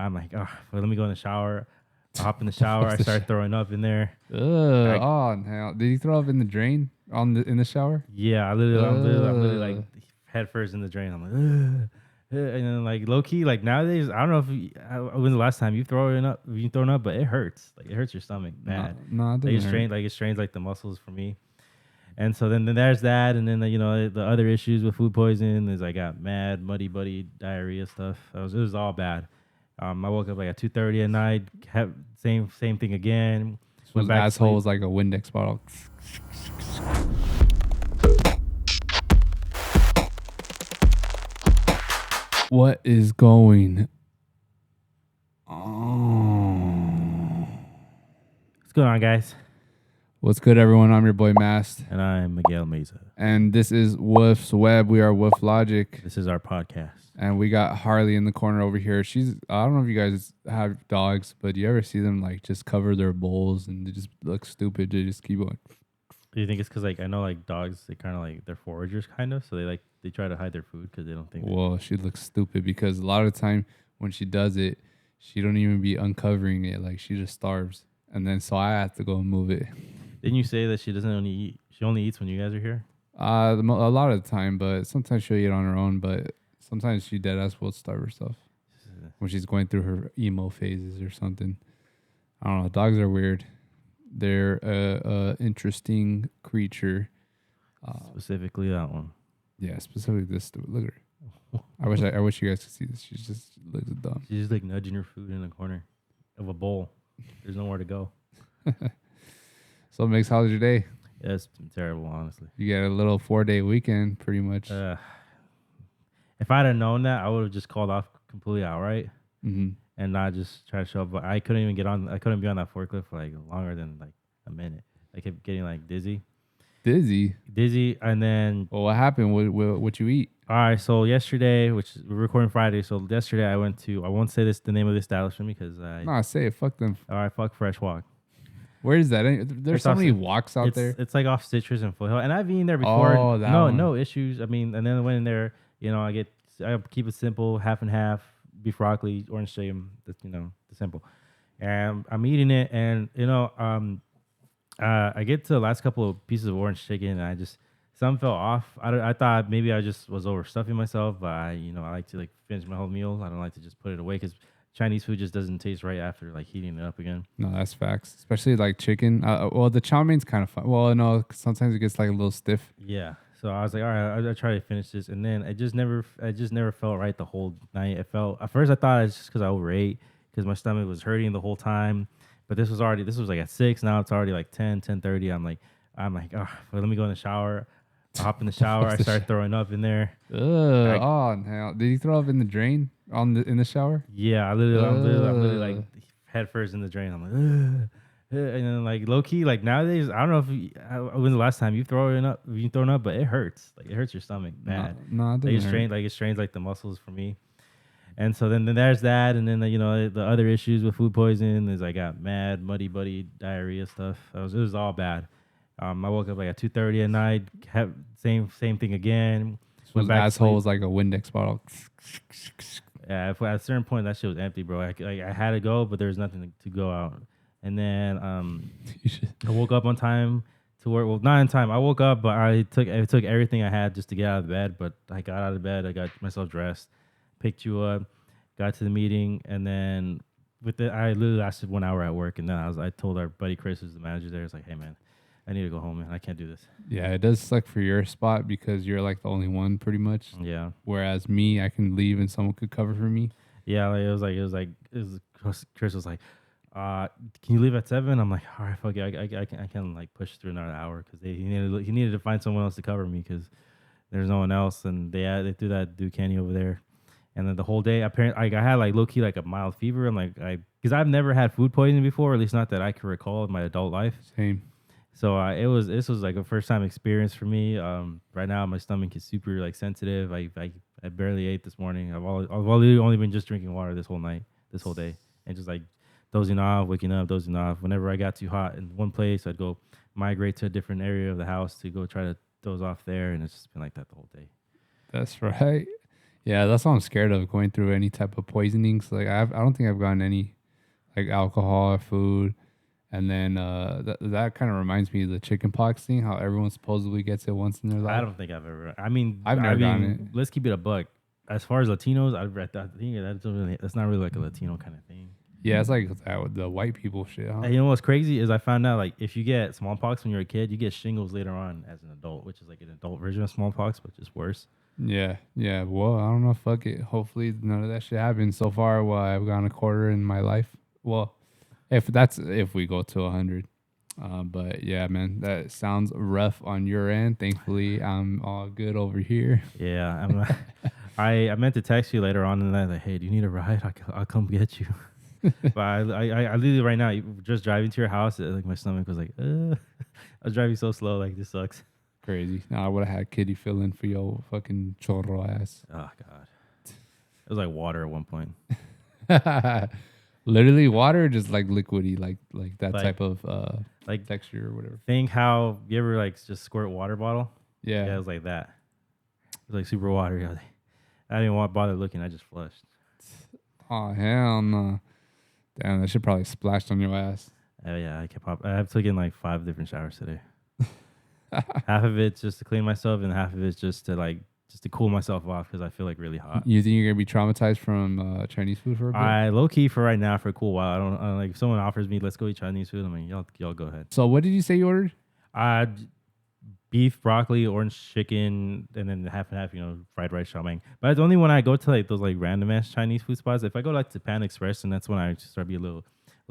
I'm like, oh, well, let me go in the shower. I hop in the shower. I start throwing up in there. Oh no! Did you throw up in the drain in the shower? Yeah, I'm literally like head first in the drain. I'm like, ugh. And then like low key, like nowadays, I don't know when's the last time you thrown up, but it hurts. Like it hurts your stomach bad. No, it Like doesn't hurt. it strains like the muscles for me. And so then there's that, and then the other issues with food poisoning is I got mad muddy buddy diarrhea stuff. It was all bad. I woke up like at 2:30 at night. Same thing again. This Went was back to asshole sleep. was like a Windex bottle. What is going on? What's going on, guys? What's good, everyone? I'm your boy Mast, And I'm Miguel Meza. and this is Woof's Web. We are Woof Logik, This is our podcast. and we got Harley in the corner over here. I don't know if you guys have dogs, but do you ever see them like just cover their bowls and they just look stupid? They just keep going. Do you think it's because like I know like dogs, they kind of like they're foragers kind of, so they try to hide their food because they don't think. Well, she looks stupid because a lot of the time when she does it, she don't even be uncovering it. Like she just starves, and then so I have to go and move it. Didn't you say that she doesn't only eat? She only eats when you guys are here. A lot of the time, but sometimes she'll eat on her own. But sometimes she dead ass will starve herself when she's going through her emo phases or something. I don't know. Dogs are weird. They're a interesting creature. Specifically that one. Yeah, specifically this stupid. Look at her. I wish you guys could see this. She just looks dumb. She's just like nudging her food in the corner of a bowl. There's nowhere to go. So, Mix, how was your day? Yeah, it's been terrible, honestly. You get a little 4-day weekend, pretty much. If I'd have known that, I would have just called off completely outright and not just try to show up. But I couldn't even I couldn't be on that forklift for like longer than like a minute. I kept getting like dizzy, and then. Well, what happened? What you eat? All right, so yesterday, which we're recording Friday, so yesterday I went to. I won't say the name of the establishment because Nah, say it. Fuck them. All right, fuck Fresh Walk. Where is that? There's It's so many off- walks out there. It's like off Citrus and Foothill, and I've been there before. Oh, that one. No issues. I mean, and then I went in there. I keep it simple, half and half, beef broccoli, orange chicken. That's the simple. And I'm eating it, and I get to the last couple of pieces of orange chicken, and something fell off. I thought maybe I just was overstuffing myself, but I like to like finish my whole meal. I don't like to just put it away because Chinese food just doesn't taste right after like heating it up again. No, that's facts. Especially like chicken. Well, the chow main's kind of fun. Well, no, sometimes it gets like a little stiff. Yeah. So I was like, all right, I'll try to finish this, and then I just never felt right the whole night. It felt at first I thought it's just because I overate because my stomach was hurting the whole time, but this was like at 6. Now it's already like 10:30. I'm like, oh, well, let me go in the shower. I hop in the shower. I start throwing up in there. Oh no! Did you throw up in the drain in the shower? Yeah, I'm literally like head first in the drain. I'm like, ugh. And then like low key, like nowadays, I don't know when's the last time you've thrown up, but it hurts. Like it hurts your stomach bad. No, it doesn't hurt. It strains like the muscles for me. And so then there's that, and then the other issues with food poisoning is I got mad muddy buddy diarrhea stuff. It was all bad. I woke up like at 2:30 at night. Same thing again. This was asshole was like a Windex bottle. Yeah, at a certain point that shit was empty, bro. I had to go, but there was nothing to go out. And then I woke up on time to work. Well, not in time. I woke up, but I took everything I had just to get out of bed. But I got out of bed. I got myself dressed, picked you up, got to the meeting, and then I literally lasted 1 hour at work. And then I told our buddy Chris, who's the manager there, I was like, hey man, I need to go home, man. I can't do this. Yeah, it does suck for your spot because you're like the only one pretty much. Yeah. Whereas me, I can leave and someone could cover for me. Yeah, like Chris was like, can you leave at 7? I'm like, all right, fuck it. I can like push through another hour because he needed to find someone else to cover me because there's no one else, and they threw that dude Kenny over there, and then the whole day apparently I had like low key like a mild fever. I'm like because I've never had food poisoning before, or at least not that I can recall in my adult life. Same. So this was like a first time experience for me. Right now my stomach is super like sensitive. I barely ate this morning. I've only been just drinking water this whole day, and just like dozing off, waking up, dozing off. Whenever I got too hot in one place, I'd go migrate to a different area of the house to go try to doze off there, and it's just been like that the whole day. That's right. Yeah, that's what I'm scared of, going through any type of poisonings. Like I don't think I've gotten any like alcohol or food. And then that kind of reminds me of the chicken pox thing, how everyone supposedly gets it once in their I life. don't think I've ever. I mean, I've never gotten it. let's keep it a buck. As far as Latinos, I think that's not really like a Latino kind of thing. Yeah, it's like that with the white people shit, huh? And you know what's crazy is I found out like if you get smallpox when you're a kid, you get shingles later on as an adult, which is like an adult version of smallpox, but just worse. Yeah, yeah. Well, I don't know. Fuck it. Hopefully, none of that shit happens. So far, well, I've gotten a quarter in my life. Well, if we go to 100. But yeah, man, that sounds rough on your end. Thankfully, I'm all good over here. Yeah, I meant to text you later on and I like, hey, do you need a ride? I'll come get you. But I literally right now just driving to your house, like my stomach was like, I was driving so slow, like this sucks. Crazy. Now I would have had Kitty fill in for your fucking chorro ass. Oh god, it was like water at one point. Literally water, just like liquidy, like that Like- type of Like texture or whatever. think how you ever like just squirt water bottle? Yeah. Yeah, it was like that. It was like super watery. I didn't want to bother looking. I just flushed. Oh hell no! Damn, that shit probably splashed on your ass. Oh yeah, I've taken like 5 different showers today. Half of it's just to clean myself, and half of it's just to cool myself off because I feel like really hot. You think you're gonna be traumatized from Chinese food for a bit? I low key for right now for a cool while. I don't like if someone offers me let's go eat Chinese food. I'm like y'all go ahead. So what did you say you ordered? Beef, broccoli, orange chicken, and then half and half. Fried rice, chow mein. But it's only when I go to like those like random ass Chinese food spots. If I go like to Pan Express, and that's when I start to be a little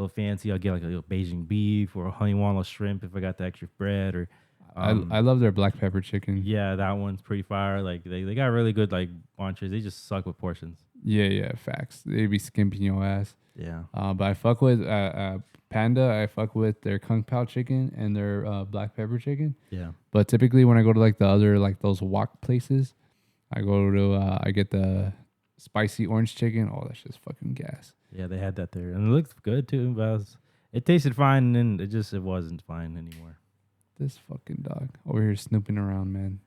fancy. I'll get like a little Beijing beef or a honey walnut shrimp if I got the extra bread or. I love their black pepper chicken. Yeah, that one's pretty fire. Like they got really good like entrees. They just suck with portions. Yeah, facts. They be skimping your ass. Yeah. But I fuck with Panda. I fuck with their kung pao chicken and their black pepper chicken. Yeah. But typically when I go to like the other like those wok places, I go to I get the spicy orange chicken. Oh, that's just fucking gas. Yeah, they had that there, and it looked good too. But it tasted fine, and then it wasn't fine anymore. This fucking dog over here snooping around, man.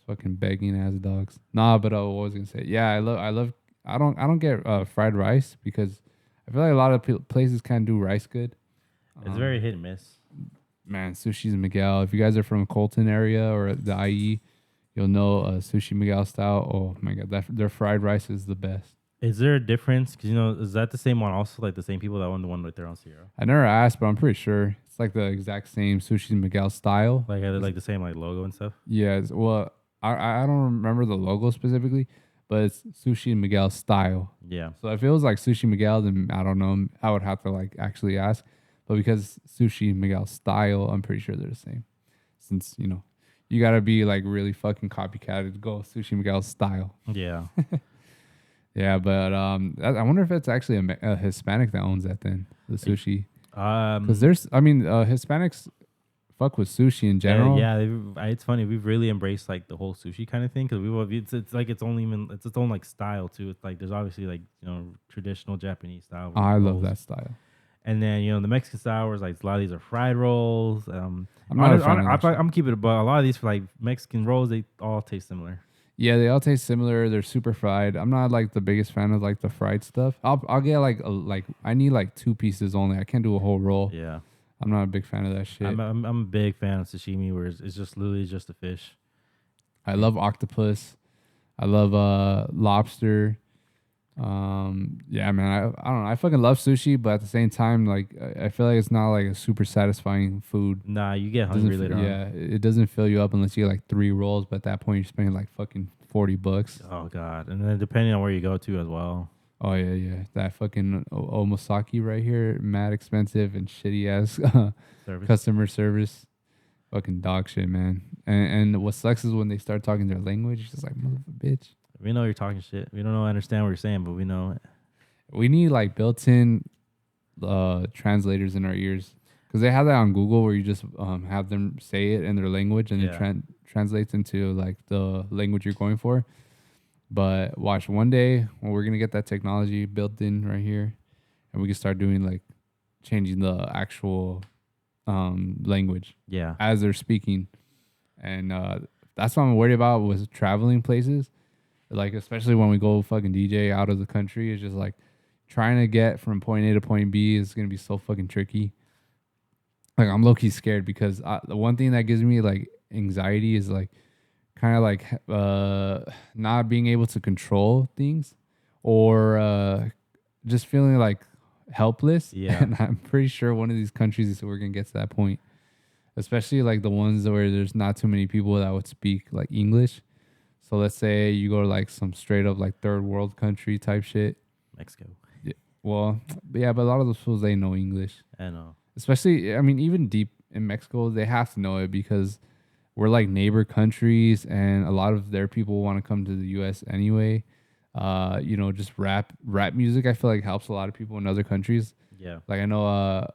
Fucking begging ass dogs. Nah, but what was I gonna say? Yeah, I love. I don't get fried rice because I feel like a lot of places can't do rice good. It's very hit and miss. Man, Sushi's Miguel. If you guys are from Colton area or the IE, you'll know Sushi Miguel style. Oh my god, their fried rice is the best. Is there a difference? Because is that the same one? Also, like the same people that own the one right there on Sierra. I never asked, but I'm pretty sure it's like the exact same Sushi Miguel style. Like like the same like logo and stuff. Yeah. Well, I don't remember the logo specifically, but it's Sushi Miguel style. Yeah. So if it was like Sushi Miguel, then I don't know. I would have to like actually ask. But because Sushi Miguel style, I'm pretty sure they're the same. Since you gotta be like really fucking copycatted to go Sushi Miguel style. Yeah. Yeah, but I wonder if it's actually a Hispanic that owns that then, the sushi. Because Hispanics fuck with sushi in general. Yeah, it's funny. We've really embraced like the whole sushi kind of thing because it's like its own like style too. It's like there's obviously like traditional Japanese style. I love that style. And then the Mexican style is like a lot of these are fried rolls. I'm keeping it, but a lot of these like Mexican rolls they all taste similar. Yeah, they all taste similar. They're super fried. I'm not like the biggest fan of like the fried stuff. I'll get like I need like 2 pieces only. I can't do a whole roll. Yeah, I'm not a big fan of that shit. I'm a big fan of sashimi where it's just literally just a fish. I love octopus. I love lobster. Yeah, man. I don't know. I fucking love sushi, but at the same time, like I feel like it's not like a super satisfying food. Nah, you get hungry later on. Yeah, it doesn't fill you up unless you get like 3 rolls. But at that point, you're spending like fucking $40. Oh god, and then depending on where you go to as well. Oh yeah. That fucking omasaki right here, mad expensive and shitty ass customer service. Fucking dog shit, man. And what sucks is when they start talking their language, it's just like motherfucker, bitch. We know you're talking shit. We don't know understand what you're saying, but we know it. We need like built-in translators in our ears because they have that on Google where you just have them say it in their language and it translates into like the language you're going for. But watch one day when we're gonna get that technology built in right here, and we can start doing like changing the actual language as they're speaking, and that's what I'm worried about with traveling places. Like especially when we go fucking DJ out of the country, it's just like trying to get from point A to point B is gonna be so fucking tricky. Like I'm low key scared because the one thing that gives me like anxiety is like kind of like not being able to control things or just feeling like helpless. Yeah. And I'm pretty sure one of these countries we're gonna get to that point, especially like the ones where there's not too many people that would speak like English. So let's say you go to like some straight up like third world country type shit. Mexico. Yeah. Well, yeah, but a lot of those fools they know English. I know. Especially, I mean, even deep in Mexico, they have to know it because we're like neighbor countries, and a lot of their people want to come to the U.S. anyway. You know, just rap music. I feel like helps a lot of people in other countries. Yeah. Like I know,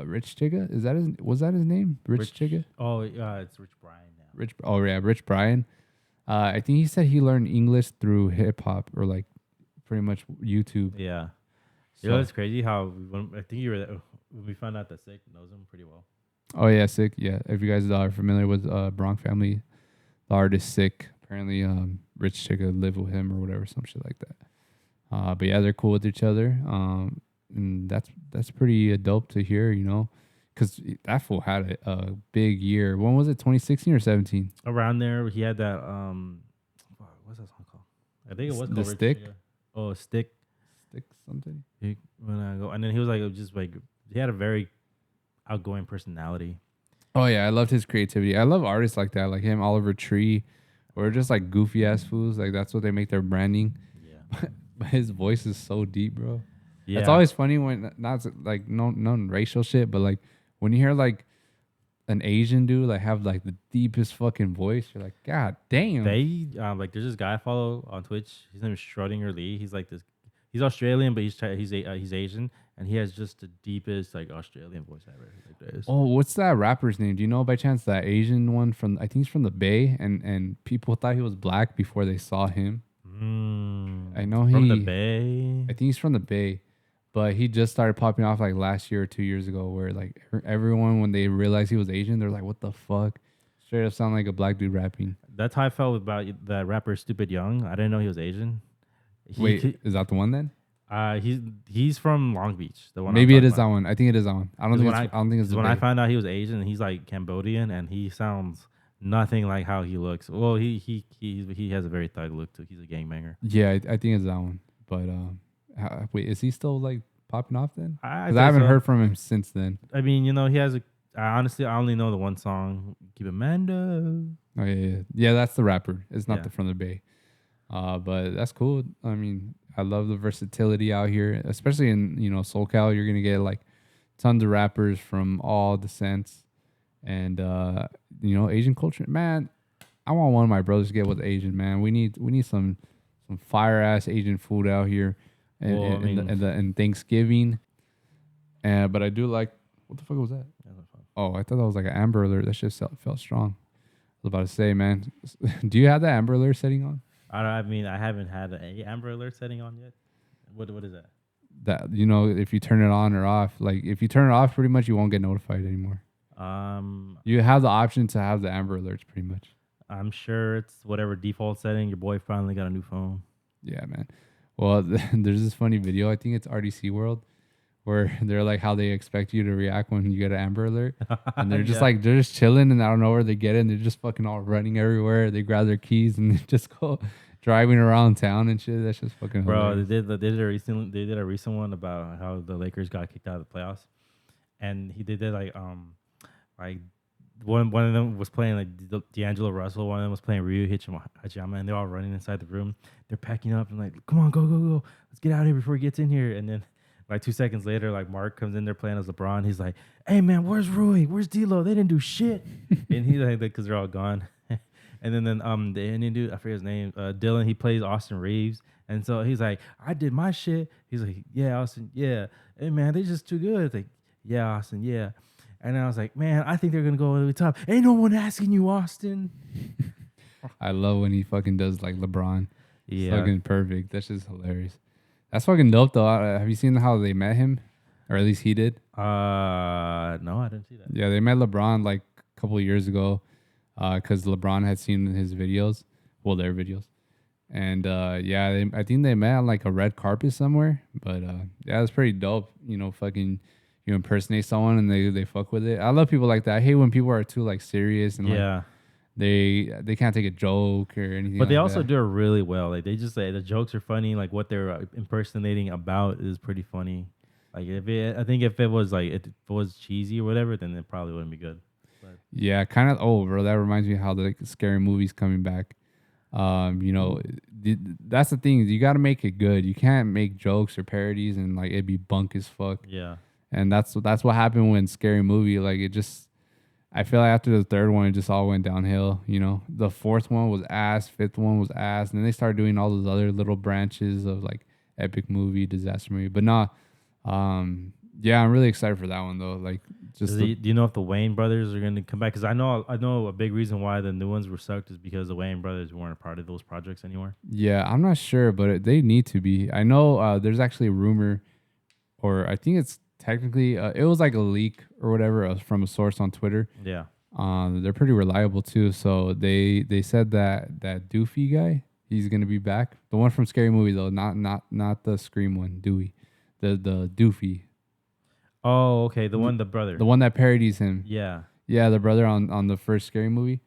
Rich Chigga, was that his name? Rich Chigga? Oh, it's Rich Brian now. Rich Brian. I think he said he learned English through hip hop or like pretty much YouTube. Yeah. So, You know, it's crazy how I think you were there when we found out that Sick knows him pretty well. oh yeah, Sick. Yeah, if you guys are familiar with Bronx Family, the artist Sick. Apparently, Rich Chigga lived with him or whatever, some shit like that. But yeah, they're cool with each other. And that's pretty dope to hear, you know, because that fool had a big year. When was it? 2016 or 17? Around there, he had that what's that song called? I think it was The called Rich Stick? Chigga. Oh, Stick. Stick something. When I go, and then he was like, just like he had a very outgoing personality. Oh yeah, I loved his creativity. I love artists like that, like him, Oliver Tree, or just like goofy ass fools. Like that's what they make their branding. Yeah. But his voice is so deep, bro. Yeah. It's always funny when not like no racial shit, but like when you hear like an Asian dude like have like the deepest fucking voice, you're like, God damn. They like there's this guy I follow on Twitch. His name is Schrodinger Lee. He's like this. He's Australian, but he's Asian, and he has just the deepest like Australian voice ever. Like this. Oh, what's that rapper's name? Do you know by chance that Asian one from? I think he's from the Bay, and people thought he was black before they saw him. I know from the Bay. I think he's from the Bay, but he just started popping off like last year or 2 years ago, where like everyone when they realized he was Asian, they're like, "What the fuck?" Straight up sound like a black dude rapping. That's how I felt about that rapper Stupid Young. I didn't know he was Asian. Wait, is that the one then? He's from Long Beach. The one. Maybe it is that one. I think it is that one. I don't think it's when I found out he was Asian. He's like Cambodian, and he sounds nothing like how he looks. Well, he has a very thug look too. He's a gangbanger. Yeah, I think it's that one. But wait, is he still like popping off then? I Because I haven't heard from him since then. I mean, you know, he has a. Honestly, I only know the one song. Keep it Mando. Oh yeah. That's the rapper. It's not Yeah. the from the Bay. But that's cool. I mean, I love the versatility out here, especially in SoCal. You're gonna get like tons of rappers from all descents, and Asian culture. Man, I want one of my brothers to get with Asian. Man, we need some fire ass Asian food out here, and Thanksgiving. But I do like, what the fuck was that? Oh, I thought that was like an Amber Alert. That shit felt strong. I was about to say, man, do you have the Amber Alert setting on? I mean, I haven't had a Amber Alert setting on yet. What is that? That if you turn it on or off, like if you turn it off, pretty much you won't get notified anymore. You have the option to have the Amber Alerts, pretty much. I'm sure it's whatever default setting. Your boy finally got a new phone. Yeah, man. Well, there's this funny video. I think it's RDC World, where they're like how they expect you to react when you get an Amber Alert, and they're just like they're just chilling, and I don't know where they get it, and they're just fucking all running everywhere. They grab their keys and they just go driving around town and shit. That's just fucking hilarious. Bro, they did a recent one about how the Lakers got kicked out of the playoffs, and they did like one of them was playing like D'Angelo Russell, one of them was playing Ryu Hachiyama, and they're all running inside the room. They're packing up and like, come on, go, let's get out of here before he gets in here. And then like 2 seconds later, like Mark comes in there playing as LeBron. He's like, hey man, where's Rui? Where's D'Lo? They didn't do shit. And he's like, because they're all gone. And then the Indian dude, I forget his name, Dylan, he plays Austin Reeves. And so he's like, I did my shit. He's like, yeah, Austin, yeah. Hey man, they're just too good. It's like, yeah, Austin, yeah. And I was like, man, I think they're gonna go over the top. Ain't no one asking you, Austin. I love when he fucking does like LeBron. Yeah, fucking perfect. That's just hilarious. That's fucking dope though. Have you seen how they met him, or at least he did? No, I didn't see that. Yeah, they met LeBron like a couple of years ago, because LeBron had seen his videos, well, their videos, And yeah, I think they met on like a red carpet somewhere. But yeah, it's pretty dope. Fucking you impersonate someone and they fuck with it. I love people like that. I hate when people are too like serious and like they can't take a joke or anything. But they like also that. do it really well. Like they just say the jokes are funny. Like what they're impersonating about is pretty funny. Like I think if it was like if it was cheesy or whatever, then it probably wouldn't be good. But Yeah, kind of. Oh, bro, that reminds me how the like, scary movies coming back. That's the thing. You got to make it good. You can't make jokes or parodies and like it be bunk as fuck. yeah, And that's what happened when Scary Movie. Like it just, I feel like after the third one, it just all went downhill. The fourth one was ass, fifth one was ass, and then they started doing all those other little branches of like epic movie, disaster movie. But not, yeah, I'm really excited for that one though. Like just do you know if the Wayne brothers are going to come back? Because I know a big reason why the new ones were sucked is because the Wayne brothers weren't a part of those projects anymore. yeah, I'm not sure, but they need to be. I know there's actually a rumor, or I think it's technically it was like a leak or whatever from a source on Twitter. Yeah. They're pretty reliable too. So they said that Doofy guy, he's gonna be back. The one from Scary Movie though, not the Scream one, Dewey. The Doofy. Oh, okay. The brother. The one that parodies him. Yeah. Yeah, the brother on the first Scary Movie.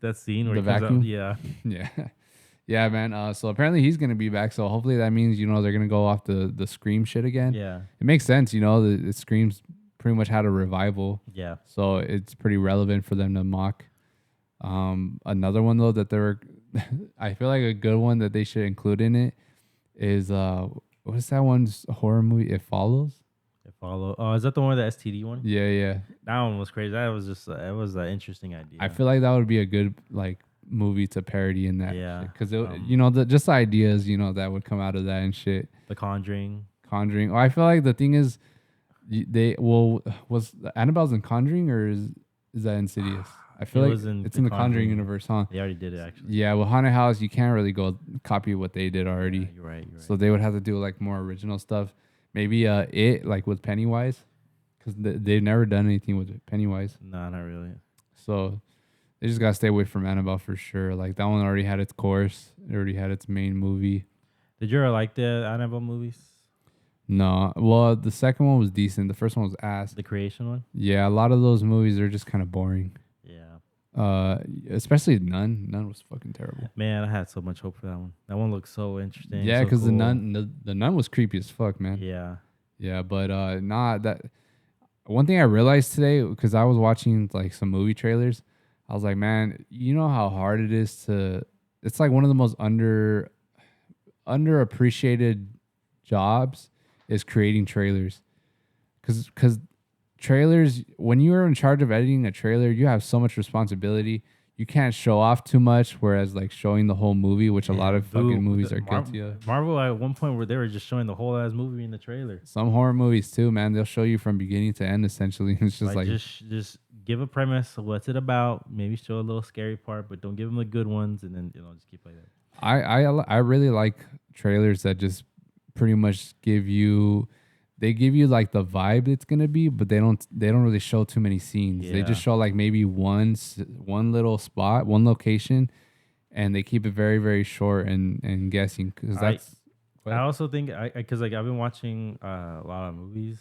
That scene where The he comes vacuum? out. Yeah. Yeah. Yeah, man. So apparently he's gonna be back. So hopefully that means they're gonna go off the Scream shit again. Yeah. It makes sense. The Scream's pretty much had a revival. Yeah. So it's pretty relevant for them to mock. Another one though that I feel like a good one that they should include in it is what's that one's horror movie? It Follows. It Follow. Oh, is that the one with the STD one? Yeah. That one was crazy. That was just it was an interesting idea. I feel like that would be a good like movie to parody in that. Yeah. Because just the ideas that would come out of that and shit. The Conjuring. Oh, I feel like the thing is, was Annabelle's in Conjuring or is that Insidious? I feel like it's in the Conjuring universe, huh? They already did it actually. Yeah, with Haunted House, you can't really go copy what they did already. Yeah, you're right. So they would have to do like more original stuff. Maybe it like with Pennywise, because they've never done anything with Pennywise. No, not really. So they just gotta stay away from Annabelle for sure. Like that one already had its course. It already had its main movie. Did you ever like the Annabelle movies? No, well the second one was decent. The first one was ass. The Creation one? Yeah, a lot of those movies are just kind of boring. Yeah. Especially Nun. Nun was fucking terrible. Man, I had so much hope for that one. That one looked so interesting. Yeah, so because cool. the Nun was creepy as fuck, man. Yeah. Yeah, but that one thing I realized today because I was watching like some movie trailers, I was like, man, you know how hard it is it's like one of the most underappreciated jobs is creating trailers. Cause trailers, when you are in charge of editing a trailer, you have so much responsibility. You can't show off too much, whereas like showing the whole movie, which a lot of fucking movies are guilty of. Marvel at one point where they were just showing the whole ass movie in the trailer. Some horror movies too, man. They'll show you from beginning to end essentially. It's just like just give a premise of what's it about. Maybe show a little scary part, but don't give them the good ones, and then just keep like that. I really like trailers that just pretty much give you like the vibe it's gonna be, but they don't really show too many scenes. They just show like maybe one little spot, one location, and they keep it very very short and guessing because that's. I also think because like I've been watching a lot of movies,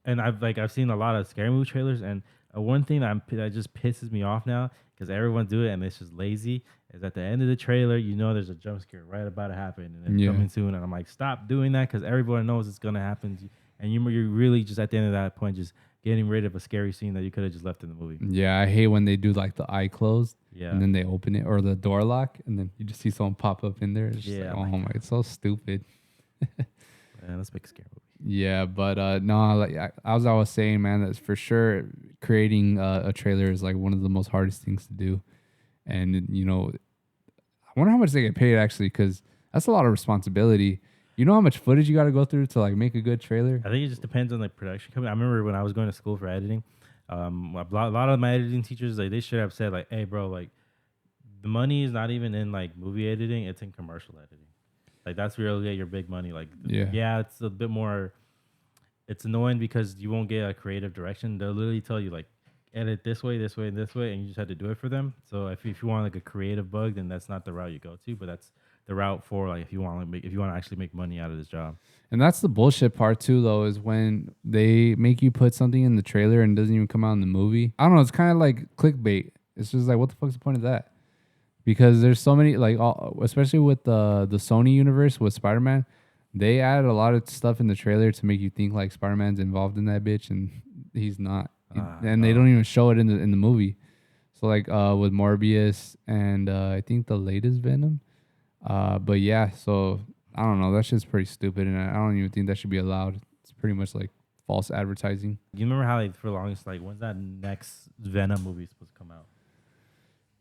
and I've seen a lot of scary movie trailers, and one thing that just pisses me off now because everyone do it and it's just lazy is at the end of the trailer there's a jump scare right about to happen and it's coming soon, and I'm like, stop doing that because everyone knows it's gonna happen. And you're really just at the end of that point just getting rid of a scary scene that you could have just left in the movie. Yeah, I hate when they do like the eye closed and then they open it or the door lock and then you just see someone pop up in there. It's just like, oh my, it's so stupid. Man, let's make a scary movie. Yeah, but no, like as I was saying, man, that's for sure creating a trailer is like one of the most hardest things to do. And I wonder how much they get paid actually, because that's a lot of responsibility. You know how much footage you got to go through to like make a good trailer? I think it just depends on the production company. I remember when I was going to school for editing, a lot of my editing teachers, like they should have said like, hey bro, like the money is not even in like movie editing, it's in commercial editing. Like that's where you'll get your big money. Like it's a bit more, it's annoying because you won't get a creative direction. They'll literally tell you like edit this way, this way, and this way, and you just had to do it for them. So if you want like a creative bug, then that's not the route you go to, but that's the route for like if you want to actually make money out of this job. And that's the bullshit part too, though, is when they make you put something in the trailer and it doesn't even come out in the movie. I don't know. It's kind of like clickbait. It's just like, what the fuck's the point of that? Because there's so many, like, especially with the Sony universe with Spider-Man, they added a lot of stuff in the trailer to make you think like Spider-Man's involved in that bitch, and he's not. And they don't even show it in the movie. So like with Morbius and I think the latest Venom. But yeah, so I don't know. That shit's pretty stupid, and I don't even think that should be allowed. It's pretty much like false advertising. You remember how like for the longest, like when's that next Venom movie supposed to come out?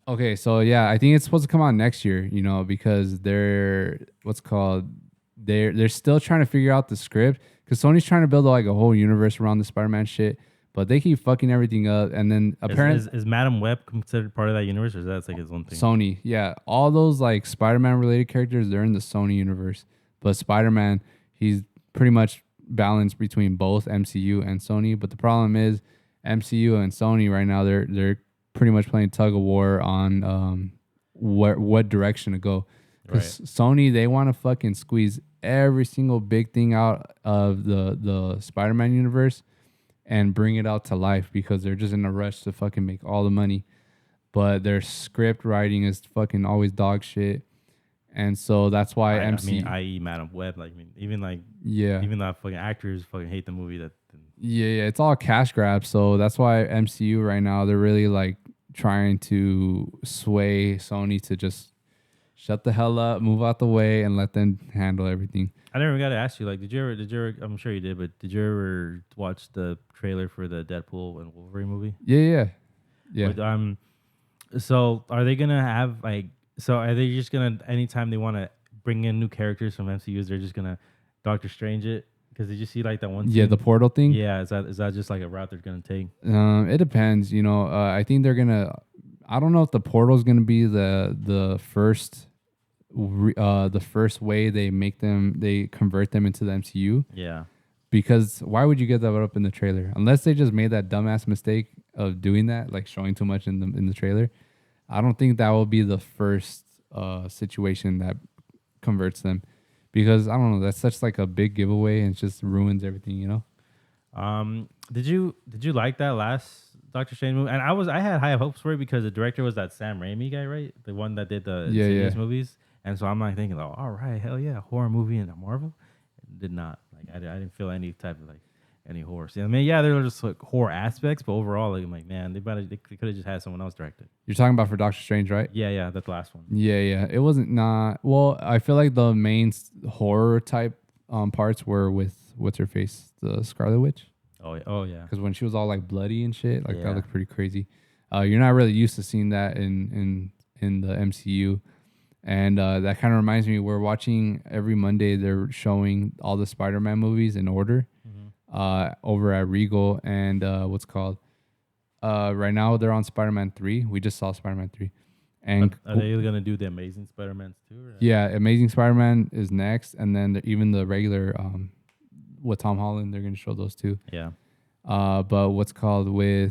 Okay, so yeah, I think it's supposed to come out next year, because they're still trying to figure out the script, because Sony's trying to build like a whole universe around the Spider-Man shit, but they keep fucking everything up. And then apparently, is Madam Web considered part of that universe, or is that like his own thing? Sony, yeah, all those like Spider-Man related characters, they're in the Sony universe, but Spider-Man, he's pretty much balanced between both MCU and Sony. But the problem is, MCU and Sony right now, they're pretty much playing tug of war on what direction to go. Because Sony, they want to fucking squeeze every single big thing out of the Spider-Man universe and bring it out to life, because they're just in a rush to fucking make all the money. But their script writing is fucking always dog shit. And so that's why i.e. Madam Web, like even the fucking actors fucking hate the movie that. Yeah, it's all cash grabs. So that's why MCU right now, they're really like trying to sway Sony to just shut the hell up, move out the way, and let them handle everything. I never got to ask you, like, did you ever, I'm sure you did, but did you ever watch the trailer for the Deadpool and Wolverine movie? Yeah. But, so are they just gonna, anytime they want to bring in new characters from MCUs, they're just gonna Doctor Strange it? Because did you see like that one scene? Yeah, the portal thing? Yeah, is that just like a route they're going to take? It depends. I think they're going to... I don't know if the portal is going to be the first way they convert them into the MCU. Yeah. Because why would you get that up in the trailer? Unless they just made that dumbass mistake of doing that, like showing too much in the trailer. I don't think that will be the first situation that converts them. Because I don't know, that's such like a big giveaway and it just ruins everything, Did you like that last Doctor Strange movie? And I had high hopes for it because the director was that Sam Raimi guy, right? The one that did the serious movies. And so I'm like thinking, oh, all right, hell yeah, horror movie in Marvel. It did not. Like I didn't feel any type of like any horror. I mean, yeah, there were just like horror aspects, but overall, like I'm like, man, they could have just had someone else direct it. You're talking about for Doctor Strange, right? Yeah, that's the last one. Yeah. It wasn't not well. I feel like the main horror type parts were with what's her face, the Scarlet Witch. Oh yeah. Because when she was all like bloody and shit, like that looked pretty crazy. You're not really used to seeing that in the MCU. And that kind of reminds me, we're watching every Monday. They're showing all the Spider-Man movies in order. Over at Regal, and right now they're on Spider-Man 3. We just saw Spider-Man 3. And are they going to do the Amazing Spider-Man too? Or? Yeah, Amazing Spider-Man is next, and then even the regular with Tom Holland, they're going to show those too. Yeah. But with the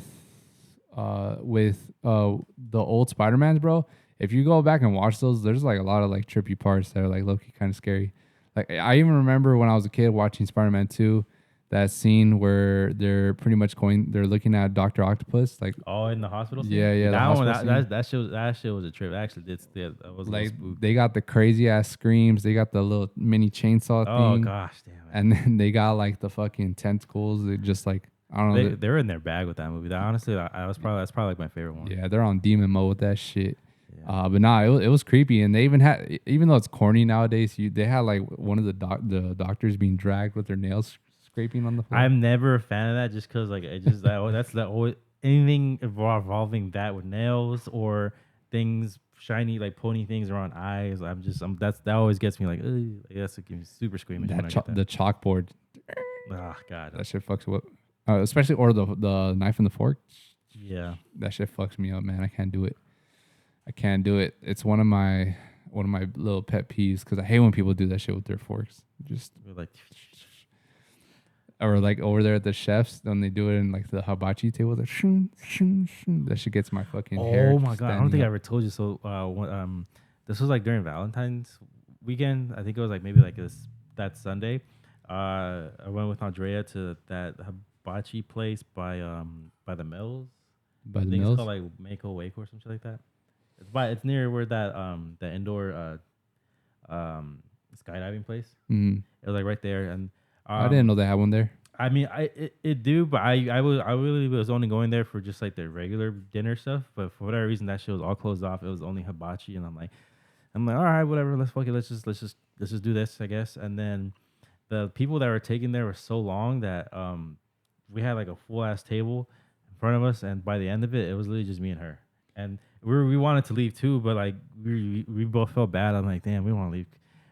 old Spider-Mans, bro, if you go back and watch those, there's like a lot of like trippy parts that are like low-key kind of scary. Like I even remember when I was a kid watching Spider-Man 2, that scene where they're pretty much they're looking at Dr. Octopus, like in the hospital scene? Yeah. That shit was a trip. Actually, that was like they got the crazy ass screams. They got the little mini chainsaw thing. Oh gosh, damn it. And then they got like the fucking tentacles. They just like I don't know. They're in their bag with that movie. Honestly, that's probably like my favorite one. Yeah, they're on demon mode with that shit. Yeah. But it was creepy, and they even though it's corny nowadays, they had like one of the doctors being dragged with their nails scraping on the floor. I'm never a fan of that, just because like that's the always anything involving that with nails or things shiny like pony things around eyes. That always gets me like that's like, super squeamish. The chalkboard. Oh god, that shit fucks up. Especially or the knife and the fork. Yeah, that shit fucks me up, man. I can't do it. It's one of my little pet peeves because I hate when people do that shit with their forks. Just like Or like over there at the chefs, when they do it in like the hibachi table, the shun, shun, shun, that shit gets my fucking hair. Oh my god! I don't think I up. ever told you. So, this was like during Valentine's weekend. I think it was like maybe like that Sunday. I went with Andrea to that hibachi place by the mills. By I the think it's mills. called like Mako Wake or something like that. It's near where that the indoor skydiving place. Mm. It was like right there, and I didn't know they had one there. I mean, it do, but I really was only going there for just like the regular dinner stuff. But for whatever reason, that shit was all closed off. It was only hibachi, and I'm like, all right, whatever. Let's fuck it. Let's just do this, I guess. And then the people that were taking there were so long that we had like a full ass table in front of us, and by the end of it, it was literally just me and her. And we wanted to leave too, but like we both felt bad. I'm like, damn, we don't want to leave.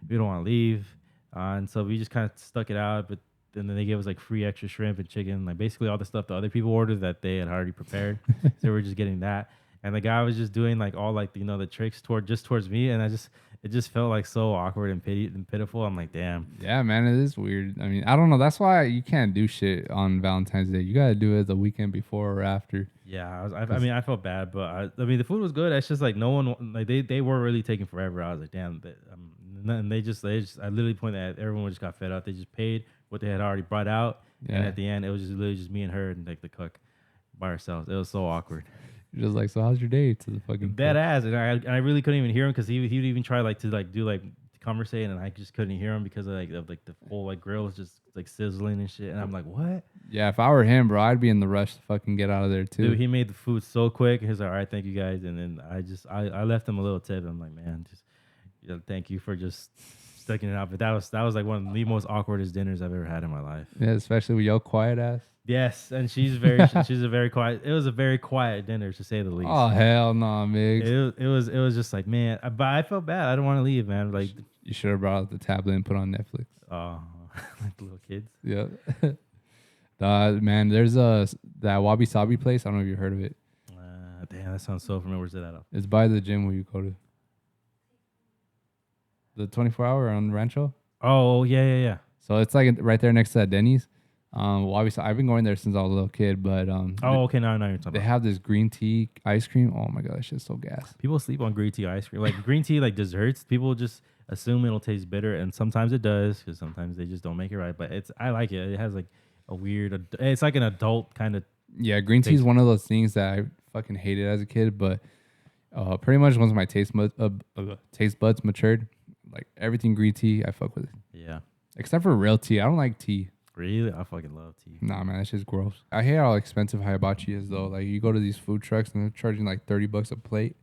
We don't want to leave, and so we just kind of stuck it out. But then they gave us like free extra shrimp and chicken, like basically all the stuff the other people ordered that they had already prepared. So we're just getting that. And the guy was just doing like all like the tricks towards me, and it just felt like so awkward and pitiful. I'm like, damn. Yeah, man, it is weird. I mean, I don't know. That's why you can't do shit on Valentine's Day. You gotta do it the weekend before or after. Yeah, I mean, I felt bad, but I mean, the food was good. It's just like no one like they were really taking forever. I was like, damn. And they just I literally pointed at everyone just got fed up. They just paid what they had already brought out, and at the end, it was just literally just me and her and like the cook by ourselves. It was so awkward. You're just like, so how's your day? To the fucking Dead ass, and I really couldn't even hear him because he would even try like to like do like conversate, and I just couldn't hear him because of like the whole like grill was just like sizzling and shit, and I'm like, what? Yeah, if I were him, bro, I'd be in the rush to fucking get out of there too. Dude, he made the food so quick. He's like, all right, thank you guys, and then I left him a little tip. I'm like, man, just thank you for just sticking it out. But that was like one of the most awkwardest dinners I've ever had in my life. Yeah, especially with your quiet ass. Yes, and she's a very quiet. It was a very quiet dinner to say the least. Oh hell no, Migs. It was just like, man, but I felt bad. I didn't want to leave, man. Like you should have brought out the tablet and put on Netflix. Oh, like the little kids. Yeah. Man, there's that Wabi Sabi place. I don't know if you heard of it. Damn, that sounds so familiar. Where's it at? It's by the gym where you go to. The 24-hour on Rancho. Oh yeah. So it's like right there next to that Denny's. Obviously I've been going there since I was a little kid, but okay, now you're talking. They have this green tea ice cream. Oh my god, that shit's so gas. People sleep on green tea ice cream, like green tea, like desserts. People just assume it'll taste bitter, and sometimes it does, because sometimes they just don't make it right. But I like it. It has like a weird. It's like an adult kind of. Yeah, green tea is one of those things that I fucking hated as a kid, but pretty much once my taste buds matured, like everything green tea, I fuck with it. Yeah. Except for real tea. I don't like tea. Really? I fucking love tea. Nah, man, that's just gross. I hate how expensive hibachi is, though. Like, you go to these food trucks and they're charging like $30 a plate.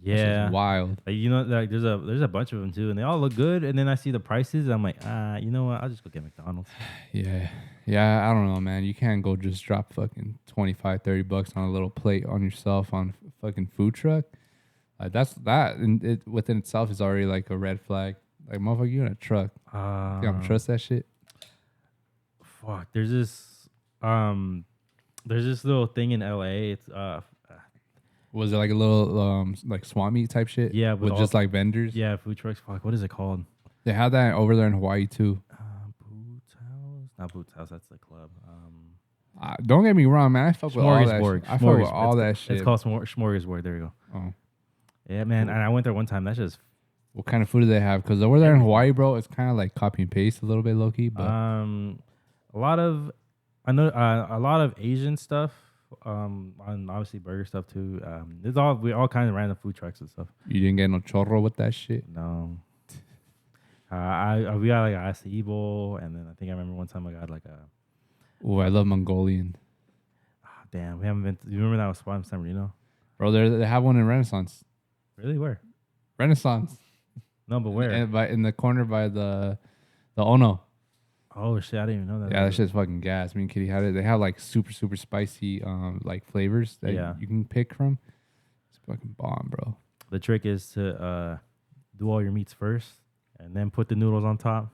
Yeah. Wild. Like, like there's a bunch of them too, and they all look good. And then I see the prices, and I'm like, you know what? I'll just go get McDonald's. Yeah. I don't know, man. You can't go just drop fucking $25-$30 on a little plate on yourself on a fucking food truck. Like, that and it within itself is already like a red flag. Like, motherfucker, you in a truck. You don't trust that shit? Fuck. There's this little thing in LA. It's Was it like a little like swap meet type shit? Yeah, with just like vendors. Yeah, food trucks. Fuck, what is it called? They have that over there in Hawaii too. Boots House, not Boots House. That's the club. Don't get me wrong, man. I fuck with all that shit. I fuck with all that shit. It's called Smorgasbord. There you go. Oh, yeah, man. And I went there one time. That's just. What kind of food do they have? Because over there in Hawaii, bro, it's kind of like copy and paste a little bit, low key. But a lot of Asian stuff. And obviously burger stuff too. It's all kinds of random food trucks and stuff. You didn't get no chorro with that shit? No. We got like a acai bowl, and then I think I remember one time I got like a. Oh, I love Mongolian. Damn, we haven't been. You remember that was Spot in San Marino? Bro, they have one in Renaissance. Really? Where? Renaissance. No, but where? In the corner by the Ono. Oh shit! I didn't even know that. Yeah, that shit's fucking gas. Me and Kitty had it. They have like super spicy like flavors that you can pick from. It's fucking bomb, bro. The trick is to do all your meats first, and then put the noodles on top.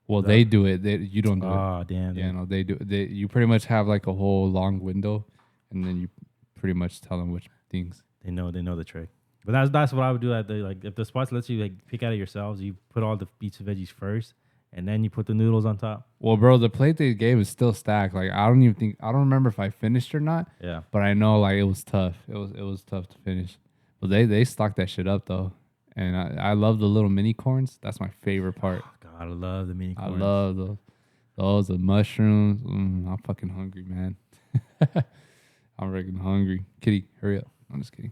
Well, they do it. You don't do it. Oh damn! Yeah, no, they do. You pretty much have like a whole long window, and then you pretty much tell them which things. They know the trick. But that's what I would do at if the spots lets you like pick out of yourselves, you put all the beets and veggies first, and then you put the noodles on top. Well, bro, the plate they gave is still stacked. Like I don't remember if I finished or not. Yeah. But I know like it was tough. It was tough to finish. But they stocked that shit up though. And I love the little mini corns. That's my favorite part. Oh, God, I love the mini corns. I love those the mushrooms. I'm fucking hungry, man. I'm freaking hungry. Kitty, hurry up. I'm just kidding.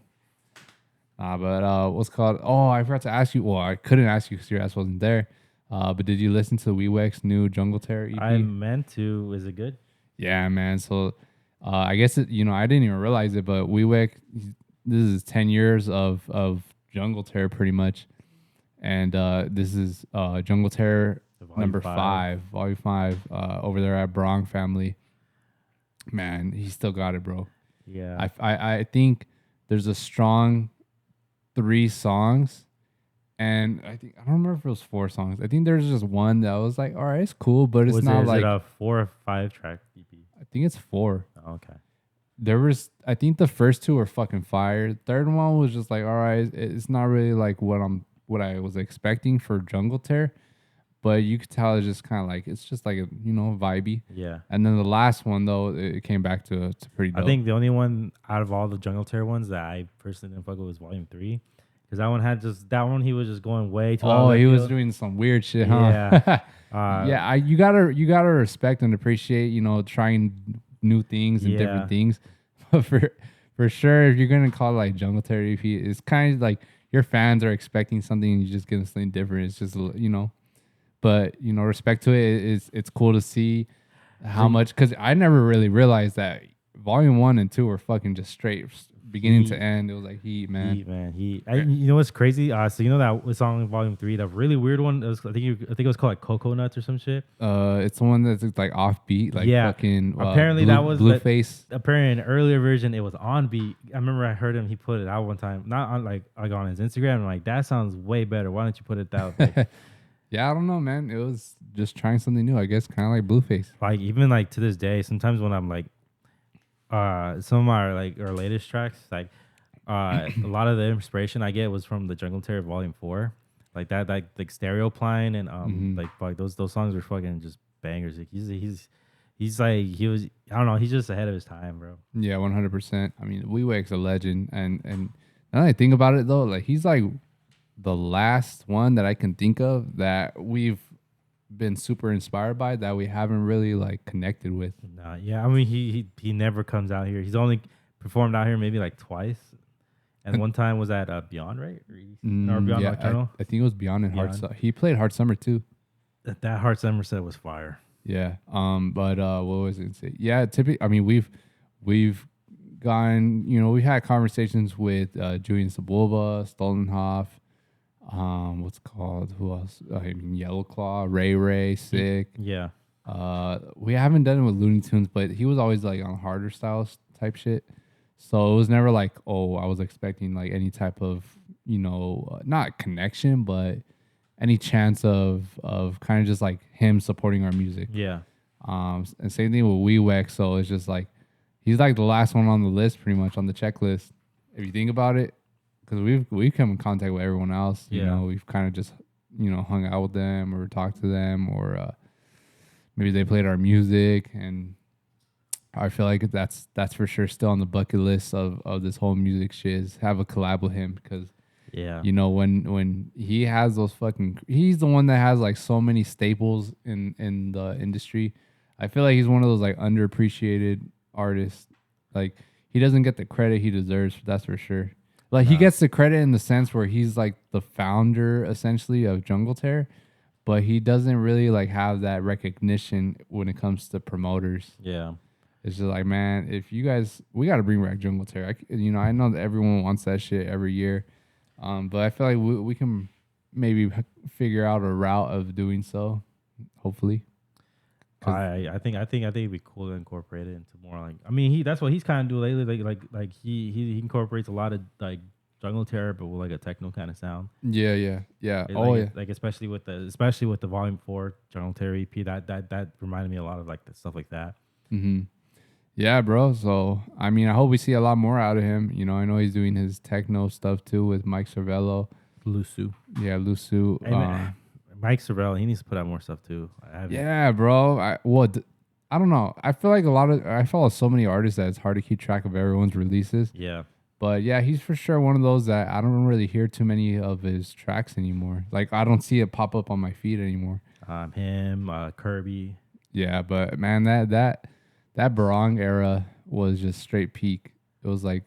But what's called? Oh, I forgot to ask you. Well, I couldn't ask you because your ass wasn't there. But did you listen to WeWex's new Jungle Terror EP? I meant to. Is it good? Yeah, man. So I guess I didn't even realize it, but WeWex, this is 10 years of Jungle Terror pretty much, and this is Jungle Terror number 5, volume 5, over there at Brong Family. Man, he still got it, bro. Yeah. I think there's a strong 3 songs, and I don't remember if it was 4 songs. I think there's just one that was like, all right, it's cool, but it's not like. Is it a 4 or 5 track EP? I think it's 4. Oh, okay. I think the first 2 were fucking fire. Third one was just like, all right, it's not really like what I was expecting for Jungle Terror, but you could tell it's just kind of like, it's just like a, vibey. Yeah. And then the last one though, it came back to pretty dope. I think the only one out of all the Jungle Terror ones that I personally didn't fuck with was Volume 3, because that one he was just going way too. Oh, he was doing some weird shit, huh? Yeah. Yeah. You gotta respect and appreciate, trying new things and different things. But for sure, if you're gonna call it like Jungle Terror EP, it's kind of like your fans are expecting something and you just get something different. It's just but respect to it. It's cool to see how much, because I never really realized that volume 1 and 2 were fucking just straight beginning to end. It was like heat, man. You know what's crazy? So that song Volume 3, that really weird one. I think it was called like Cocoa Nuts or some shit. It's the one that's like offbeat, like fucking. Apparently that was Blueface. Apparently in an earlier version it was on beat. I remember I heard him. He put it out one time, not on like on his Instagram. I'm like, that sounds way better. Why don't you put it that way? Yeah, I don't know, man. It was just trying something new, I guess, kind of like Blueface. Like even like to this day, sometimes when I'm like, some of our latest tracks, like a lot of the inspiration I get was from the Jungle Terror Volume 4, like that, like Stereo Pline and like those songs were fucking just bangers. Like he's like I don't know, he's just ahead of his time, bro. Yeah, 100%. I mean, WeWex's a legend, and now that I think about it though, like he's like the last one that I can think of that we've been super inspired by that we haven't really like connected with. Nah, yeah, I mean he never comes out here. He's only performed out here maybe like twice, and one time was at Beyond, right? Or Beyond Nocturnal. I think it was Beyond and Hard Summer. He played Hard Summer too. That Hard Summer set was fire. Yeah. But what was it say? Yeah, typically, I mean, we've gone, we had conversations with Julian Sebulba, Stoltenhoff, what's it called? Who else? I mean, Yellow Claw, Ray, Sick. Yeah. We haven't done it with Looney Tunes, but he was always like on harder styles type shit. So it was never like, oh, I was expecting like any type of, not connection, but any chance of kind of just like him supporting our music. Yeah. And same thing with WeWex. So it's just like, he's like the last one on the list, pretty much on the checklist. If you think about it, because we've come in contact with everyone else. We've kind of just hung out with them or talked to them, or maybe they played our music, and I feel like that's for sure still on the bucket list of this whole music shit is have a collab with him, because when he has those he's the one that has like so many staples in the industry. I feel like he's one of those like underappreciated artists. Like he doesn't get the credit he deserves, that's for sure. Like he gets the credit in the sense where he's like the founder essentially of Jungle Terror, but he doesn't really like have that recognition when it comes to promoters. Yeah. It's just like, man, if you guys, we got to bring back Jungle Terror. I know that everyone wants that shit every year, but I feel like we can maybe figure out a route of doing so. Hopefully, I think it'd be cool to incorporate it into more like. I mean, that's what he's kind of doing lately. Like he incorporates a lot of like Jungle Terror, but with like a techno kind of sound. Yeah. Like especially with the Volume 4 Jungle Terror EP, that reminded me a lot of like the stuff like that. Mm-hmm. Yeah, bro. So, I mean, I hope we see a lot more out of him. I know he's doing his techno stuff too with Mike Cervello. Lusu. Yeah, Lusu. And, Mike Sorrell, he needs to put out more stuff too. Yeah, bro. I don't know. I feel like I follow so many artists that it's hard to keep track of everyone's releases. Yeah. But yeah, he's for sure one of those that I don't really hear too many of his tracks anymore. Like I don't see it pop up on my feed anymore. Him, Kirby. Yeah, but man, that Barong era was just straight peak. It was like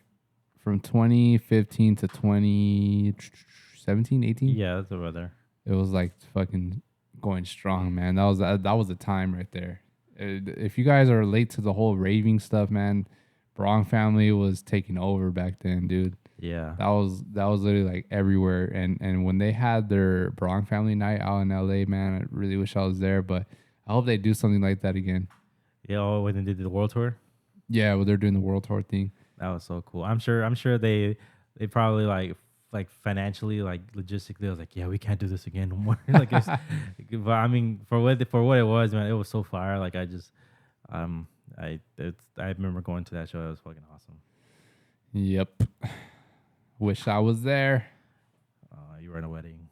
from 2015 to 2017, 18. Yeah, that's over there. It was like fucking going strong, man. That was the time right there. If you guys are late to the whole raving stuff, man, Barong family was taking over back then, dude. Yeah. That was literally like everywhere. And when they had their Barong family night out in LA, man, I really wish I was there, but I hope they do something like that again. Yeah, when they did the world tour. Yeah, well, they're doing the world tour thing. That was so cool. I'm sure they probably like financially, like logistically, I was like, yeah, we can't do this again no more. Like, but I mean, for what it was, man, it was so fire. Like, I just, I remember going to that show. It was fucking awesome. Yep. Wish I was there. You were in a wedding.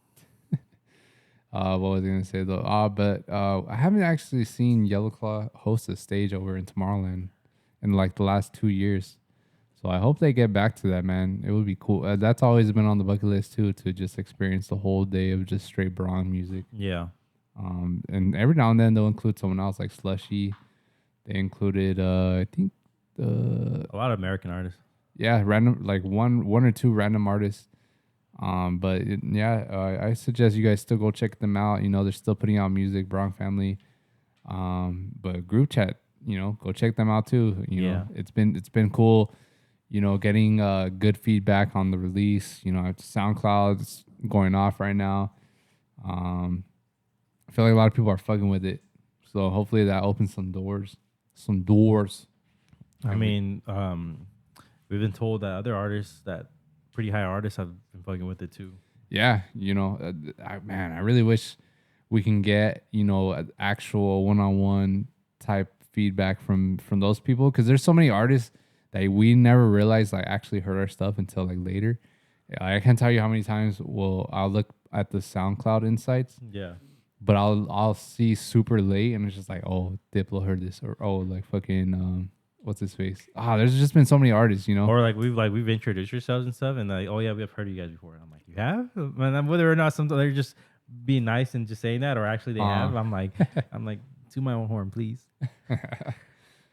What was I gonna say though? But I haven't actually seen Yellow Claw host a stage over in Tomorrowland in like the last 2 years. So I hope they get back to that, man. It would be cool. That's always been on the bucket list too, to just experience the whole day of just straight Barong music. Yeah. And every now and then they'll include someone else like Slushy. They included, I think a lot of American artists. Yeah, random, like one or two random artists. I suggest you guys still go check them out. You know, they're still putting out music, Barong family. But group chat, you know, go check them out too. You know, it's been cool. You know, getting good feedback on the release. You know, SoundCloud's going off right now. I feel like a lot of people are fucking with it. So hopefully that opens some doors. I mean, we've been told that other artists, that pretty high artists, have been fucking with it too. Yeah, you know, I really wish we can get, you know, actual one-on-one type feedback from those people, because there's so many artists that we never realized like actually heard our stuff until like later. I can't tell you how many times I'll look at the SoundCloud insights. Yeah. But I'll see super late and it's just like, oh, Diplo heard this, or oh, like fucking what's his face? There's just been so many artists, you know. Or we've introduced yourselves and stuff, and like, oh yeah, we've heard of you guys before. And I'm like, you have? And whether or not sometimes they're just being nice and just saying that, or actually they have. I'm like, to my own horn, please.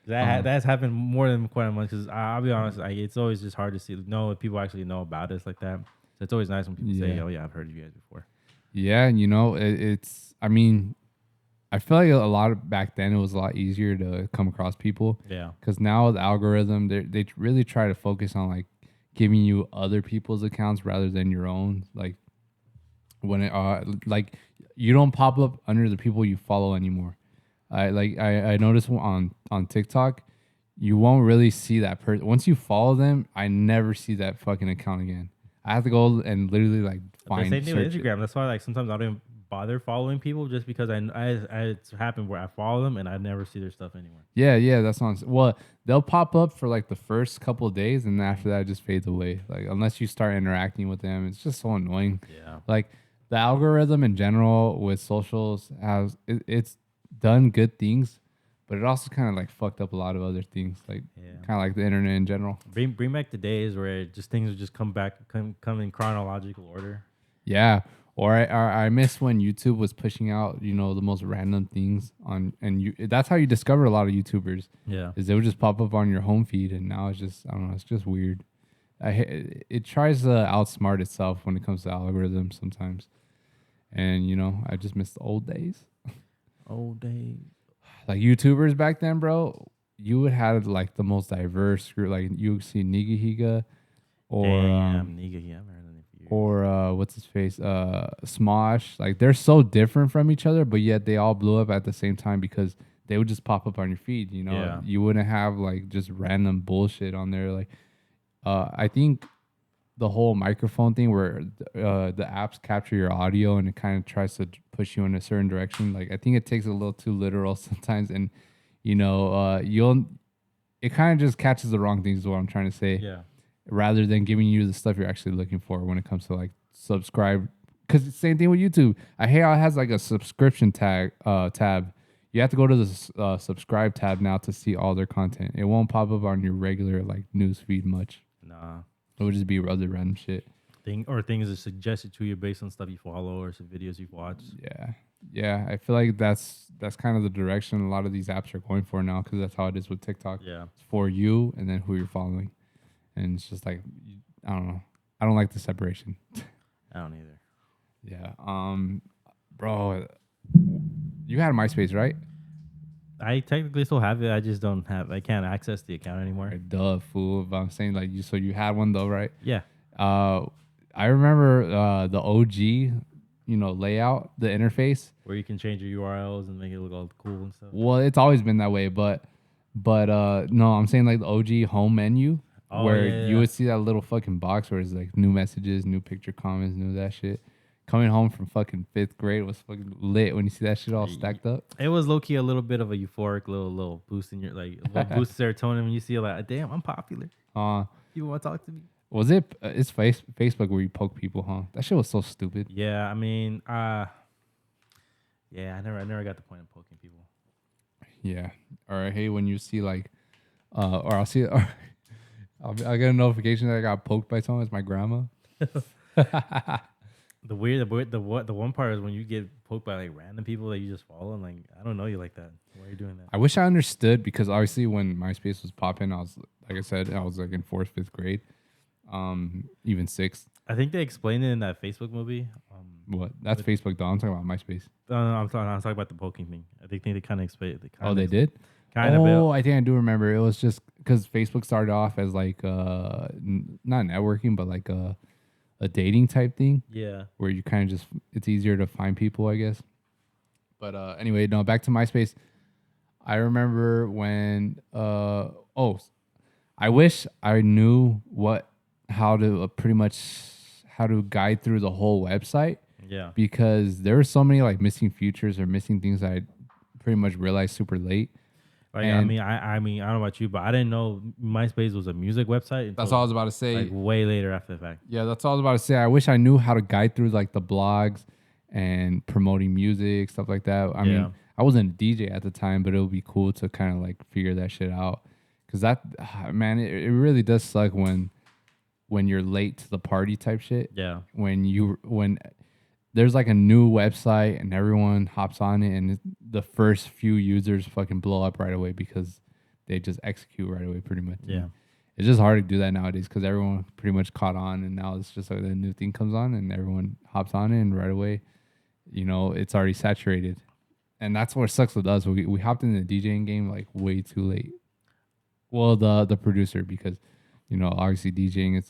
That's happened more than quite a month. Because I'll be honest, it's always just hard to know if people actually know about us like that. So it's always nice when people say, oh yeah, I've heard of you guys before. Yeah, and you know, I mean, I feel like a lot of back then it was a lot easier to come across people. Yeah. Because now the algorithm, they really try to focus on like giving you other people's accounts rather than your own. Like when like you don't pop up under the people you follow anymore. I noticed on TikTok, you won't really see that person. Once you follow them, I never see that fucking account again. I have to go and literally like find. The same thing with Instagram. That's why like sometimes I don't even bother following people, just because it's happened where I follow them and I never see their stuff anymore. Yeah, that's not. Well, they'll pop up for like the first couple of days, and after that, it just fades away. Like unless you start interacting with them, it's just so annoying. Yeah. Like the algorithm in general with socials it's done good things, but it also kind of like fucked up a lot of other things, like kind of like the internet in general. Bring back the days where things would just come in chronological order. Yeah. Or I miss when YouTube was pushing out, you know, the most random things that's how you discover a lot of YouTubers. Yeah. Is they would just pop up on your home feed, and now it's just, I don't know, it's just weird. It tries to outsmart itself when it comes to algorithms sometimes. And, you know, I just miss the old days. Old days. Like YouTubers back then, bro, you would have like the most diverse group. Like you would see Nigahiga or Nigahiga, or what's his face, Smosh. Like they're so different from each other, but yet they all blew up at the same time because they would just pop up on your feed. You know, you wouldn't have like just random bullshit on there. Like, I think the whole microphone thing where the apps capture your audio and it kind of tries to push you in a certain direction. Like I think it takes a little too literal sometimes, and you know, it kind of just catches the wrong things. Is what I'm trying to say. Yeah. Rather than giving you the stuff you're actually looking for when it comes to like subscribe because same thing with YouTube. I hate how it has like a subscription tab. You have to go to the subscribe tab now to see all their content. It won't pop up on your regular like news feed much. Nah. It would just be other random shit. Things that suggested to you based on stuff you follow or some videos you've watched. Yeah. I feel like that's kind of the direction a lot of these apps are going for now, because that's how it is with TikTok. Yeah. It's for you and then who you're following, and it's just like, I don't know. I don't like the separation. I don't either. Yeah. Bro, you had MySpace, right? I technically still have it. I just I can't access the account anymore. Right, duh, fool. But I'm saying like so you had one though, right? Yeah. I remember the OG, layout, the interface. Where you can change your URLs and make it look all cool and stuff. Well, it's always been that way, but no, I'm saying like the OG home menu, where you would see that little fucking box where it's like new messages, new picture comments, new that shit. Coming home from fucking 5th grade was fucking lit when you see that shit all stacked up. It was low key a little bit of a euphoric little boost in your boost serotonin when you see like, damn, I'm popular. You want to talk to me? Was it? It's Facebook where you poke people, huh? That shit was so stupid. Yeah, I mean, I never got the point of poking people. Yeah. Or I hate when you see like, or I'll see, or I'll get a notification that I got poked by someone. It's my grandma. The one part is when you get poked by like random people that you just follow, and like, I don't know you like that. Why are you doing that? I wish I understood, because obviously when MySpace was popping, I was like I said, I was like in 4th, 5th grade, even 6th. I think they explained it in that Facebook movie. What? That's Facebook though. I'm talking about MySpace. No, I'm talking about the poking thing. I think they kind of explained it. They did? Kind of. I think I do remember. It was just because Facebook started off as like not networking, but like a dating type thing. Yeah. Where you kind of just, it's easier to find people, I guess. But anyway, no, back to MySpace. I remember when I wish I knew how to guide through the whole website. Yeah. Because there were so many like missing features or missing things that I pretty much realized super late. Like, I mean, I don't know about you, but I didn't know MySpace was a music website. That's all I was about to say. Like way later after the fact. Yeah, that's all I was about to say. I wish I knew how to guide through like the blogs and promoting music, stuff like that. I mean, I wasn't a DJ at the time, but it would be cool to kind of like figure that shit out. Because that, man, it really does suck when you're late to the party type shit. Yeah. When there's like a new website and everyone hops on it, and the first few users fucking blow up right away because they just execute right away, pretty much. Yeah. It's just hard to do that nowadays because everyone pretty much caught on, and now it's just like the new thing comes on and everyone hops on it, and right away, it's already saturated. And that's what sucks with us. We hopped in the DJing game like way too late. Well, the producer, because obviously DJing,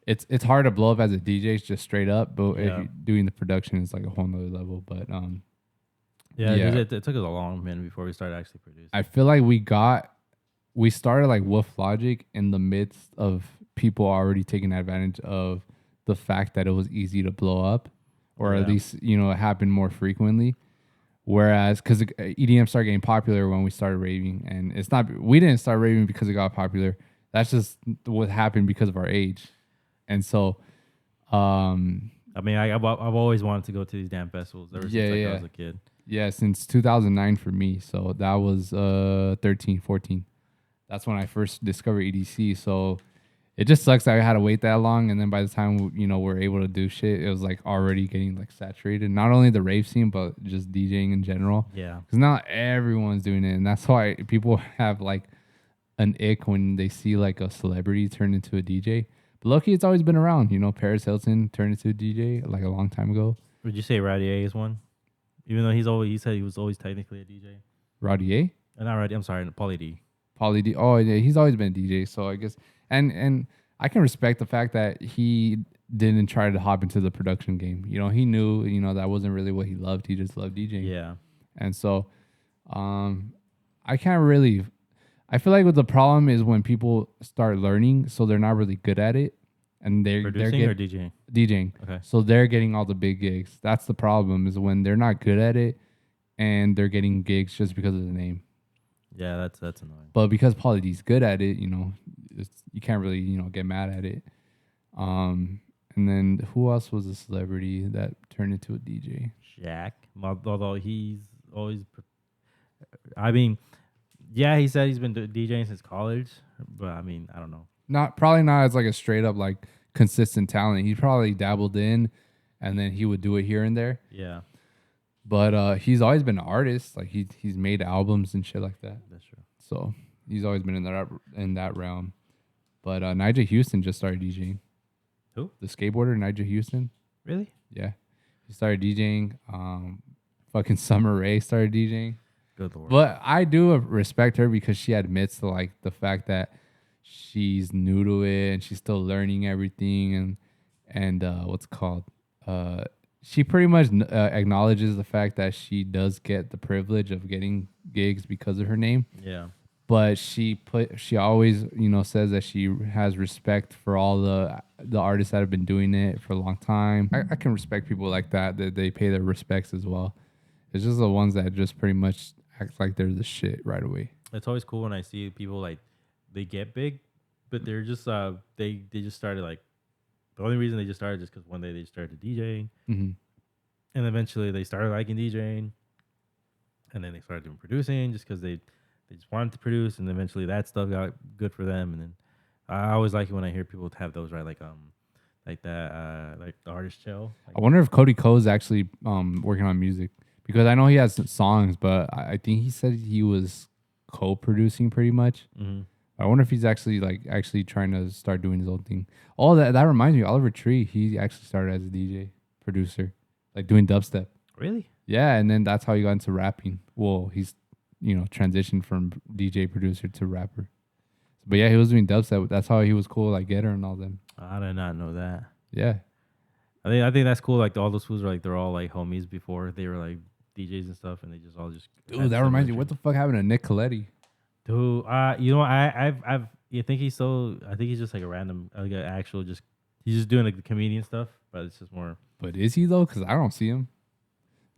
it's hard to blow up as a DJ just straight up, but if you're doing the production, it's like a whole nother level. But it took us a long minute before we started actually producing. I feel like we started like Woof Logik in the midst of people already taking advantage of the fact that it was easy to blow up, or at least it happened more frequently. Whereas, because EDM started getting popular when we started raving, and we didn't start raving because it got popular. That's just what happened because of our age. And so, I mean, I've always wanted to go to these damn festivals ever since I was a kid. Yeah, since 2009 for me. So that was 13, 14. That's when I first discovered EDC. So it just sucks that I had to wait that long. And then by the time, we're able to do shit, it was like already getting like saturated. Not only the rave scene, but just DJing in general. Yeah. Because not everyone's doing it. And that's why people have like an ick when they see like a celebrity turn into a DJ. But lucky it's always been around. Paris Hilton turned into a DJ like a long time ago. Would you say Radier is one? Even though he said he was always technically a DJ. Radier? Not Radier. I'm sorry, Pauly D. Pauly D. Oh yeah, he's always been a DJ. So I guess, and I can respect the fact that he didn't try to hop into the production game. He knew that wasn't really what he loved. He just loved DJing. Yeah. And so, I can't really. I feel like what the problem is when people start learning, so they're not really good at it, and they're or DJing. DJing. Okay. So they're getting all the big gigs. That's the problem, is when they're not good at it, and they're getting gigs just because of the name. Yeah, that's annoying. But because Pauly D's good at it, you can't really get mad at it. And then who else was a celebrity that turned into a DJ? Shaq. Although he's always, I mean, yeah, he said he's been DJing since college, but I mean, I don't know. Probably not as like a straight up like consistent talent. He probably dabbled in, and then he would do it here and there. Yeah, but he's always been an artist. Like he's made albums and shit like that. that's true. So he's always been in that realm. But Nigel Houston just started DJing. Who? The skateboarder Nigel Houston. Really? Yeah, he started DJing. Fucking Summer Rae started DJing. Good Lord. But I do respect her because she admits to like the fact that she's new to it and she's still learning everything and what's it called she pretty much acknowledges the fact that she does get the privilege of getting gigs because of her name. Yeah. But she always, says that she has respect for all the artists that have been doing it for a long time. I can respect people like that they pay their respects as well. It's just the ones that just pretty much act like they're the shit right away. It's always cool when I see people like they get big, but they're just they just started like the only reason they just started just because one day they started DJing, and eventually they started liking DJing, and then they started doing producing just because they just wanted to produce, and eventually that stuff got good for them. And then I always like it when I hear people have those like that like the artist show. Like, I wonder if Cody Ko's actually working on music because I know he has songs, but I think he said he was co-producing pretty much. mm-hmm. I wonder if he's actually trying to start doing his own thing. Oh, that reminds me, Oliver Tree, he actually started as a DJ producer, like doing dubstep. Really? Yeah, and then that's how he got into rapping. Well, he's transitioned from DJ producer to rapper. But yeah, he was doing dubstep. That's how he was cool, like Getter and all them. I did not know that. Yeah, I think that's cool. Like all those fools are like they're all like homies before they were like DJs and stuff, and they just all just. Dude, that reminds me. What the fuck happened to Nick Coletti? Dude, you think he's so? I think he's just like a random, like an actual, just he's just doing like the comedian stuff, but it's just more. But is he though? Because I don't see him.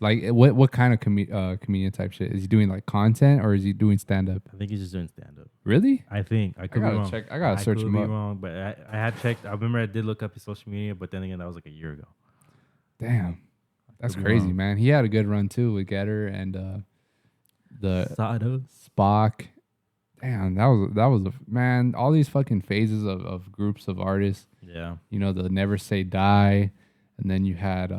Like what kind of comedian type shit is he doing? Like content or is he doing stand up? I think he's just doing stand up. Really? I think I could be wrong. Check. I gotta search him up. Wrong, but I had checked. I remember I did look up his social media, but then again, that was like a year ago. Damn, that's crazy, man. He had a good run too with Getter and the Sado. Spock. Damn, that was a man. All these fucking phases of groups of artists. Yeah. The Never Say Die, and then you had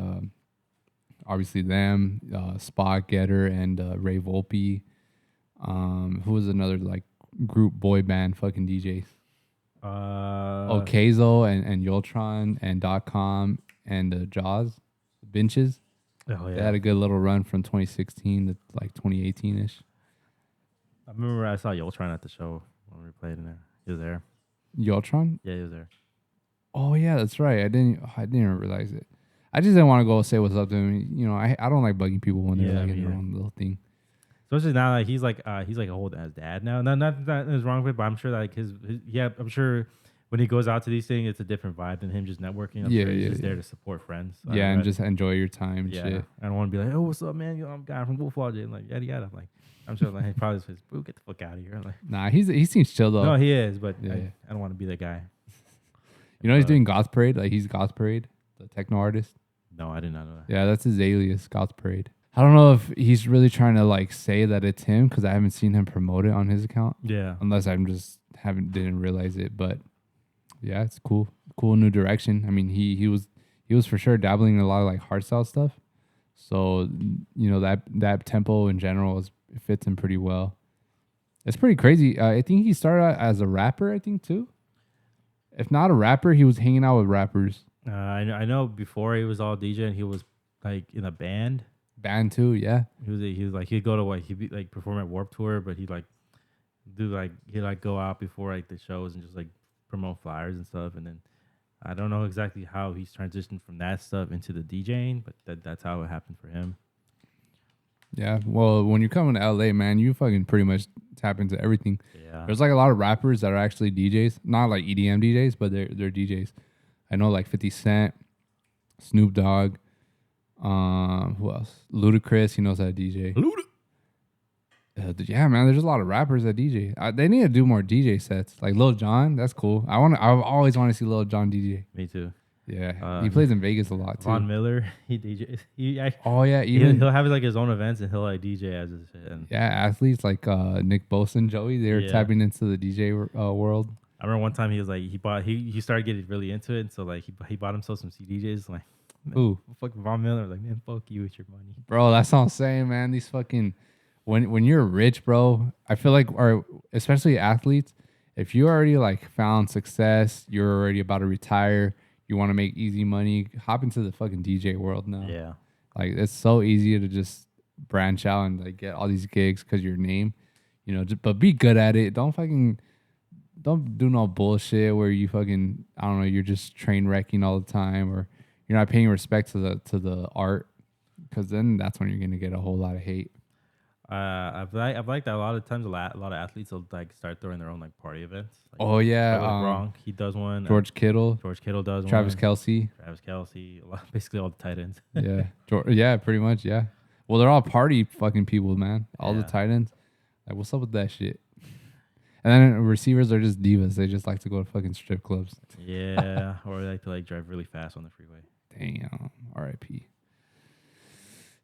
obviously them, Spock, Getter, and Ray Volpe. Who was another like group boy band fucking DJs? Keizo and Yoltron and .com and Jaws, Benches. Oh yeah. They had a good little run from 2016 to like 2018 ish. I remember I saw Yoltron at the show when we played in there. He was there. Yoltron? Yeah, he was there. Oh yeah, that's right. I didn't even realize it. I just didn't want to go say what's up to him. I don't like bugging people when they're like in their own little thing. Especially now, like he's like a old ass dad now. Not that is wrong with it, but I'm sure like his I'm sure when he goes out to these things, it's a different vibe than him just networking. I'm sure he's just there to support friends. And just enjoy your time. And shit. I don't want to be like, oh, what's up, man? I'm a guy from Woof Logik, and like yada yada. Like I'm sure like he probably says, boo, get the fuck out of here. Like, nah, he seems chill though. No, he is, but I don't want to be that guy. He's doing Goth Parade. Like he's Goth Parade, the techno artist. No, I did not know that. Yeah, that's his alias, Goth Parade. I don't know if he's really trying to like say that it's him because I haven't seen him promote it on his account. Yeah. Unless I'm just didn't realize it, but yeah, it's cool new direction. I mean, he was for sure dabbling in a lot of like hardstyle stuff. So that tempo in general it fits him pretty well. It's pretty crazy. I think he started out as a rapper. I think too. If not a rapper, he was hanging out with rappers. I know before he was all DJ and he was like in a band. Band too, yeah. He was like he'd go to he'd be like perform at Warped Tour, but he'd like do like he'd like go out before like the shows and just like promote flyers and stuff. And then I don't know exactly how he's transitioned from that stuff into the DJing, but that's how it happened for him. Yeah, well, when you come to LA, man, you fucking pretty much tap into everything. Yeah, there's like a lot of rappers that are actually DJs, not like EDM DJs, but they're DJs. I know like 50 Cent, Snoop Dogg, who else? Ludacris, he knows how to DJ. Yeah, man, there's a lot of rappers that DJ. They need to do more DJ sets. Like Lil Jon, that's cool. I've always wanted to see Lil Jon DJ. Me too. Yeah, he plays in Vegas a lot too. Von Miller, he DJs. Even he'll have like his own events and he'll like DJ as his shit. And athletes like Nick Bosa and Joey, they were tapping into the DJ world. I remember one time he was like he started getting really into it, and so like he bought himself some CDJs. Like, ooh, fucking Von Miller, like, man, fuck you with your money, bro. That's all I'm saying, man. These fucking when you're rich, bro. I feel like, or especially athletes, if you already like found success, you're already about to retire. You want to make easy money, hop into the fucking DJ world now. Yeah. Like, it's so easy to just branch out and like get all these gigs because your name, but be good at it. Don't do no bullshit where you fucking, I don't know, you're just train wrecking all the time, or you're not paying respect to the art, because then that's when you're going to get a whole lot of hate. I've liked that a lot of times. A lot of athletes will like start throwing their own like party events. Like, oh yeah, Gronk, he does one. George Kittle does Travis one. Kelce, basically all the tight ends. yeah, pretty much, yeah. Well, they're all party fucking people, man. All the tight ends. Like, what's up with that shit? And then receivers are just divas. They just like to go to fucking strip clubs. Yeah, or they like to like drive really fast on the freeway. Damn, R.I.P.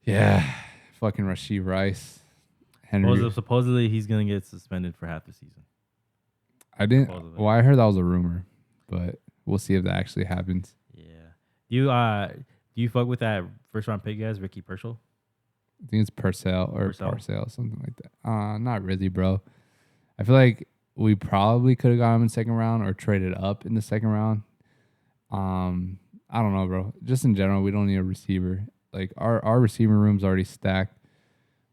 Yeah, fucking Rashee Rice. Henry. Supposedly he's gonna get suspended for half the season. I didn't. Well, I heard that was a rumor, but we'll see if that actually happens. Yeah. Do you fuck with that first round pick guys, Ricky Purcell? I think it's Purcell, something like that. Not really, bro. I feel like we probably could have got him in the second round or traded up in the second round. I don't know, bro. Just in general, we don't need a receiver. Like, our receiver room's already stacked.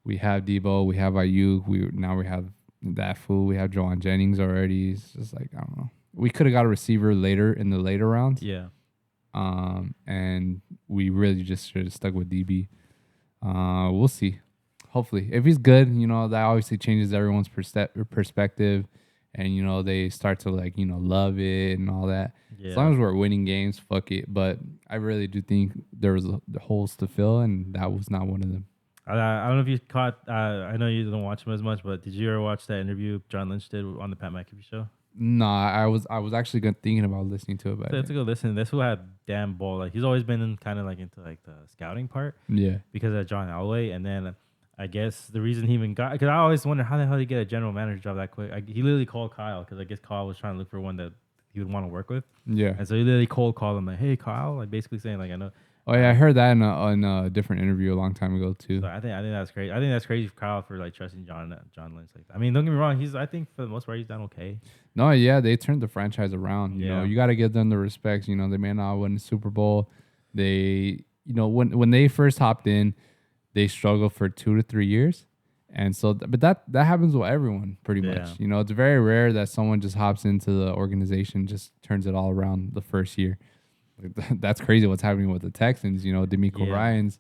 We have Debo, we have Ayuk, we have that fool, we have Jawan Jennings already. It's just like, I don't know. We could have got a receiver later in the later rounds. Yeah. And we really just should have stuck with DB. We'll see. Hopefully, if he's good, that obviously changes everyone's perspective, and they start to like love it and all that. Yeah. As long as we're winning games, fuck it. But I really do think there was holes to fill, and that was not one of them. I don't know if you caught. I know you don't watch him as much, but did you ever watch that interview John Lynch did on the Pat McAfee show? No, I was actually thinking about listening to it. But let's go listen. This who had damn ball. Like, he's always been kind of like into like the scouting part. Yeah. Because of John Elway, and then I guess the reason he even got, because I always wonder how the hell did he get a general manager job that quick. He literally called Kyle, because I guess Kyle was trying to look for one that he would want to work with. Yeah. And so he literally called him like, "Hey Kyle," like basically saying like, "I know." Oh yeah, I heard that in a different interview a long time ago too. So I think that's crazy. I think that's crazy for Kyle for like trusting John Lynch like that. I mean, don't get me wrong. I think for the most part he's done okay. No, yeah, they turned the franchise around. You know, you got to give them the respect. They may not win the Super Bowl. They, when they first hopped in, they struggled for 2 to 3 years, and so but that happens with everyone pretty much. It's very rare that someone just hops into the organization, just turns it all around the first year. That's crazy what's happening with the Texans, DeMeco Ryans.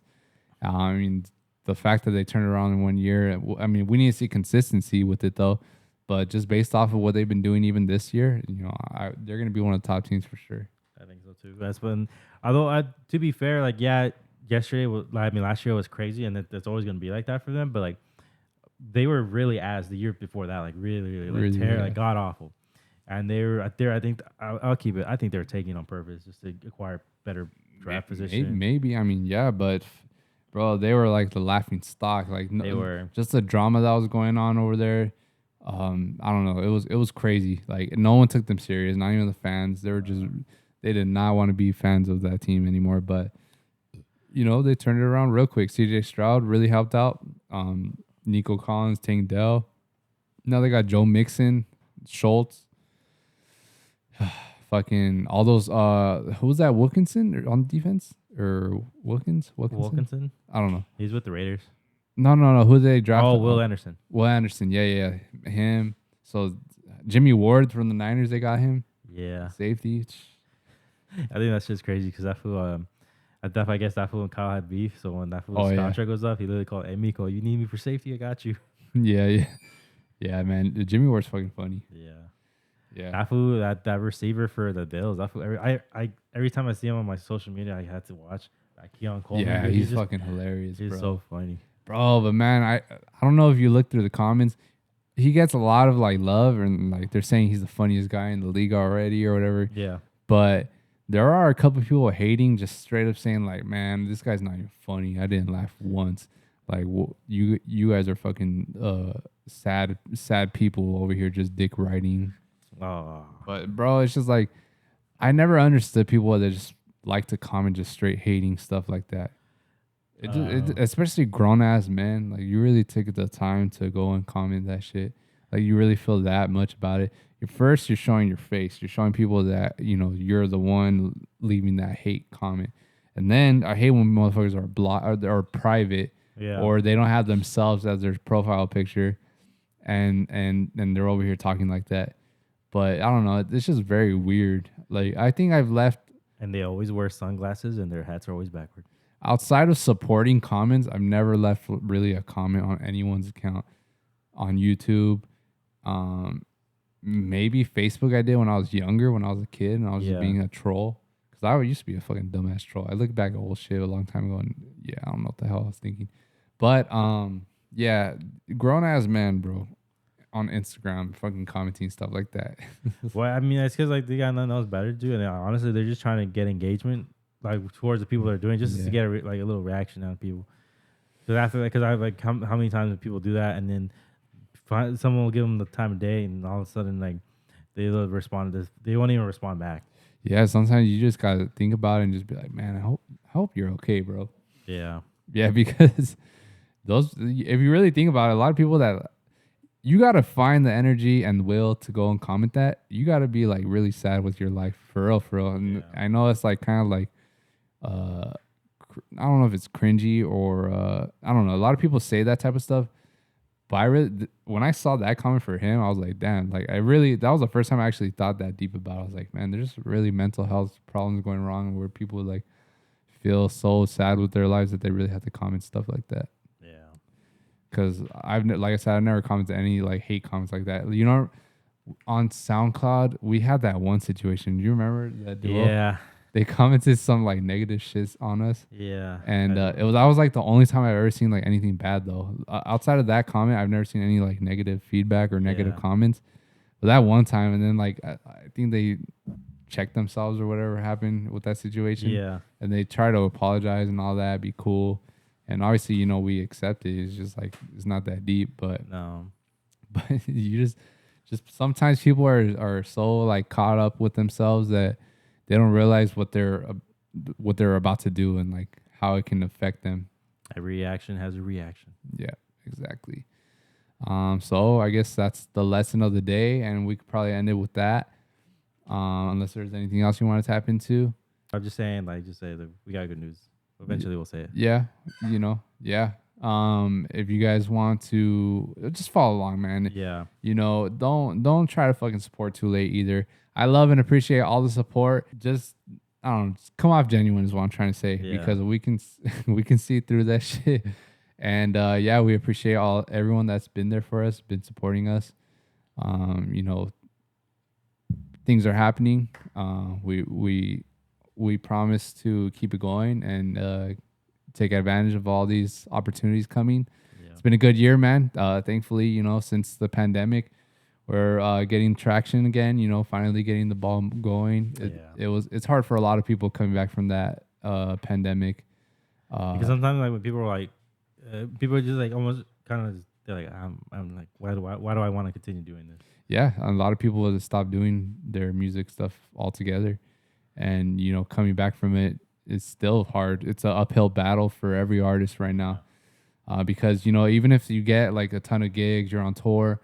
I mean, the fact that they turned it around in 1 year, I mean, we need to see consistency with it, though. But just based off of what they've been doing even this year, they're going to be one of the top teams for sure. I think so, too. That's been, although, to be fair, last year was crazy, and that's always going to be like that for them. But, they were really the year before that, really god awful. And I think I'll keep it. I think they're taking on purpose just to acquire better draft position. Maybe. I mean, yeah, but bro, they were like the laughing stock. Like they were just the drama that was going on over there. I don't know. It was crazy. Like, no one took them serious. Not even the fans. They did not want to be fans of that team anymore. But they turned it around real quick. CJ Stroud really helped out. Nico Collins, Tank Dell. Now they got Joe Mixon, Schultz. Fucking all those. Who was that? Wilkinson on defense or Wilkins? Wilkinson. I don't know. He's with the Raiders. No. Who they drafted? Oh, Will Anderson. Will Anderson. Yeah. Him. So Jimmy Ward from the Niners. They got him. Yeah. Safety. I think that's just crazy because that fool. I guess that fool and Kyle had beef. So when that fool's contract goes up, he literally called, "Hey Miko, you need me for safety? I got you." Yeah, man. Jimmy Ward's fucking funny. Yeah. Yeah, that fool, that receiver for the Bills. That fool, every time I see him on my social media, I had to watch. Keon Coleman. Yeah, he's fucking hilarious. He's so funny, bro. But man, I don't know if you look through the comments. He gets a lot of love, and they're saying he's the funniest guy in the league already or whatever. Yeah. But There are a couple of people hating, just straight up saying like, "Man, this guy's not even funny. I didn't laugh once." Like, you guys are fucking sad people over here just dick riding. Oh. But bro, it's just like I never understood people that just like to comment just straight hating stuff like that. Especially grown ass men, like you really take the time to go and comment that shit. Like you really feel that much about it. You're showing your face. You're showing people that you're the one leaving that hate comment. And then I hate when motherfuckers are or private, or they don't have themselves as their profile picture, and they're over here talking like that. But I don't know. It's just very weird. Like I think I've left. And they always wear sunglasses, and their hats are always backward. Outside of supporting comments, I've never left really a comment on anyone's account on YouTube. Maybe Facebook I did when I was younger, when I was a kid, and I was just being a troll. Because I used to be a fucking dumbass troll. I look back at old shit a long time ago, and I don't know what the hell I was thinking. But grown ass man, bro, on Instagram, fucking commenting stuff like that. Well, I mean, it's because like they got nothing else better to do, and honestly, they're just trying to get engagement, like towards the people that are doing, just to get a little reaction out of people. Because after that, because I like how many times do people do that, and then someone will give them the time of day, and all of a sudden like they'll respond to this, they won't even respond back. Yeah, sometimes you just gotta think about it and just be like, man, I hope you're okay, bro. Yeah, because if you really think about it, a lot of people that you gotta find the energy and will to go and comment that. You gotta be like really sad with your life for real. And I know it's like kind of like I don't know if it's cringy or I don't know. A lot of people say that type of stuff, but when I saw that comment for him, I was like, damn, like that was the first time I actually thought that deep about it. I was like, man, there's really mental health problems going wrong where people like feel so sad with their lives that they really have to comment stuff like that. Yeah. Because like I said, I've never commented any like hate comments like that. You know, on SoundCloud, we had that one situation. Do you remember that duo? Yeah. They commented some like negative shit on us. Yeah. And I was like the only time I've ever seen like anything bad though. Outside of that comment, I've never seen any like negative feedback or negative comments. But that one time, and then like I think they checked themselves or whatever happened with that situation. Yeah. And they try to apologize and all that, be cool. And obviously, we accept it. It's just like it's not that deep, but no. But you just sometimes people are so like caught up with themselves that they don't realize what they're about to do and like how it can affect them. Every reaction has a reaction. Yeah, exactly. So I guess that's the lesson of the day, and we could probably end it with that. Unless there's anything else you want to tap into. I'm just saying, like, just say that we got good news. Eventually, we'll say it. Yeah, yeah. If you guys want to just follow along, man. Yeah. Don't try to fucking support too late either. I love and appreciate all the support. Just I don't know, just come off genuine is what I'm trying to say because we can see through that shit. And we appreciate everyone that's been there for us, been supporting us. Things are happening. We promise to keep it going and take advantage of all these opportunities coming. Yeah. It's been a good year, man. Thankfully, since the pandemic, we're getting traction again. Finally getting the ball going. It's hard for a lot of people coming back from that pandemic. Because sometimes like when people are like, people are just like almost kind of they're like I'm like why do I want to continue doing this? Yeah, a lot of people have stopped doing their music stuff altogether, and coming back from it is still hard. It's an uphill battle for every artist right now, because even if you get like a ton of gigs, you're on tour,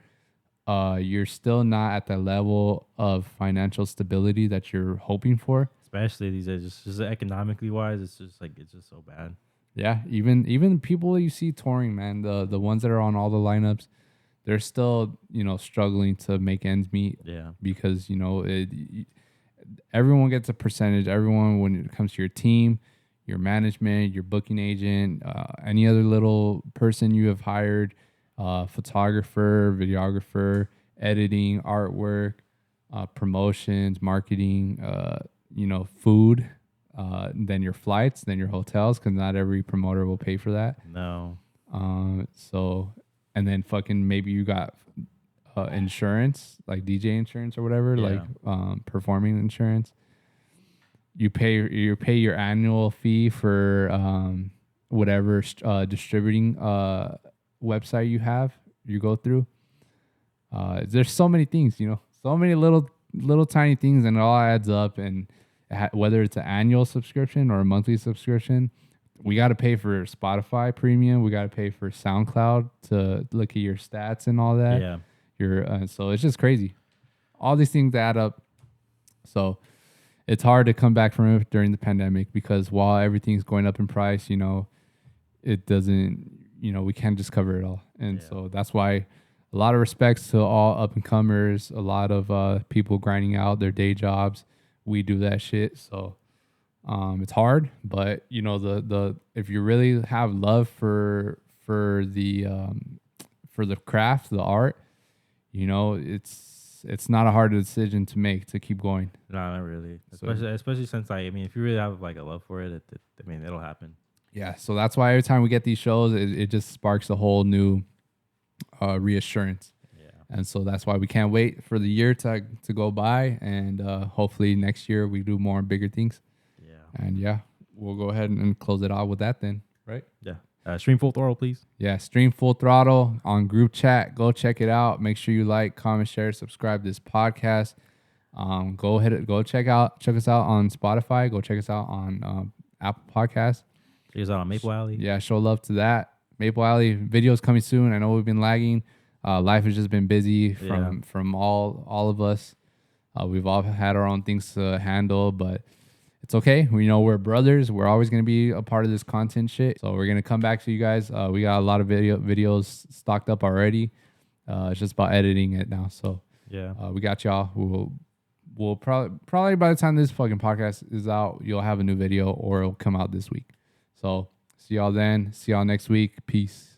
you're still not at the level of financial stability that you're hoping for. Especially these days, just economically wise, it's just so bad. Yeah, even people that you see touring, man, the ones that are on all the lineups, they're still struggling to make ends meet. Yeah, because everyone gets a percentage. Everyone, when it comes to your team, your management, your booking agent, any other little person you have hired, photographer, videographer, editing, artwork, promotions, marketing, food, then your flights, then your hotels, because not every promoter will pay for that. No. And then fucking maybe you got insurance, like DJ insurance or whatever, like performing insurance. you pay your annual fee for whatever distributing website you go through. There's so many things, so many little tiny things, and it all adds up. And whether it's an annual subscription or a monthly subscription, we got to pay for Spotify Premium. We got to pay for SoundCloud to look at your stats and all that. Yeah. So it's just crazy. All these things add up. So it's hard to come back from it during the pandemic, because while everything's going up in price, it doesn't, we can't just cover it all. And so that's why a lot of respects to all up and comers, a lot of people grinding out their day jobs. We do that shit. So it's hard, but the if you really have love for the craft, the art, it's not a hard decision to make to keep going. No, not really. Especially since if you really have like a love for it, it'll happen. Yeah. So that's why every time we get these shows, it just sparks a whole new reassurance. Yeah. And so that's why we can't wait for the year to go by, and hopefully next year we do more and bigger things. Yeah. And we'll go ahead and close it out with that then, right? Yeah. Stream Full Throttle, please. Yeah, stream Full Throttle on group chat. Go check it out. Make sure you like, comment, share, subscribe to this podcast. Go check us out on Spotify. Go check us out on Apple Podcasts. Check us out on Maple Alley. Yeah, show love to that. Maple Alley videos coming soon. I know we've been lagging. Life has just been busy from all of us. We've all had our own things to handle, but it's okay. We know we're brothers. We're always going to be a part of this content shit. So we're going to come back to you guys. We got a lot of videos stocked up already. It's just about editing it now. So we got y'all. We'll probably by the time this fucking podcast is out, you'll have a new video, or it'll come out this week. So see y'all then. See y'all next week. Peace.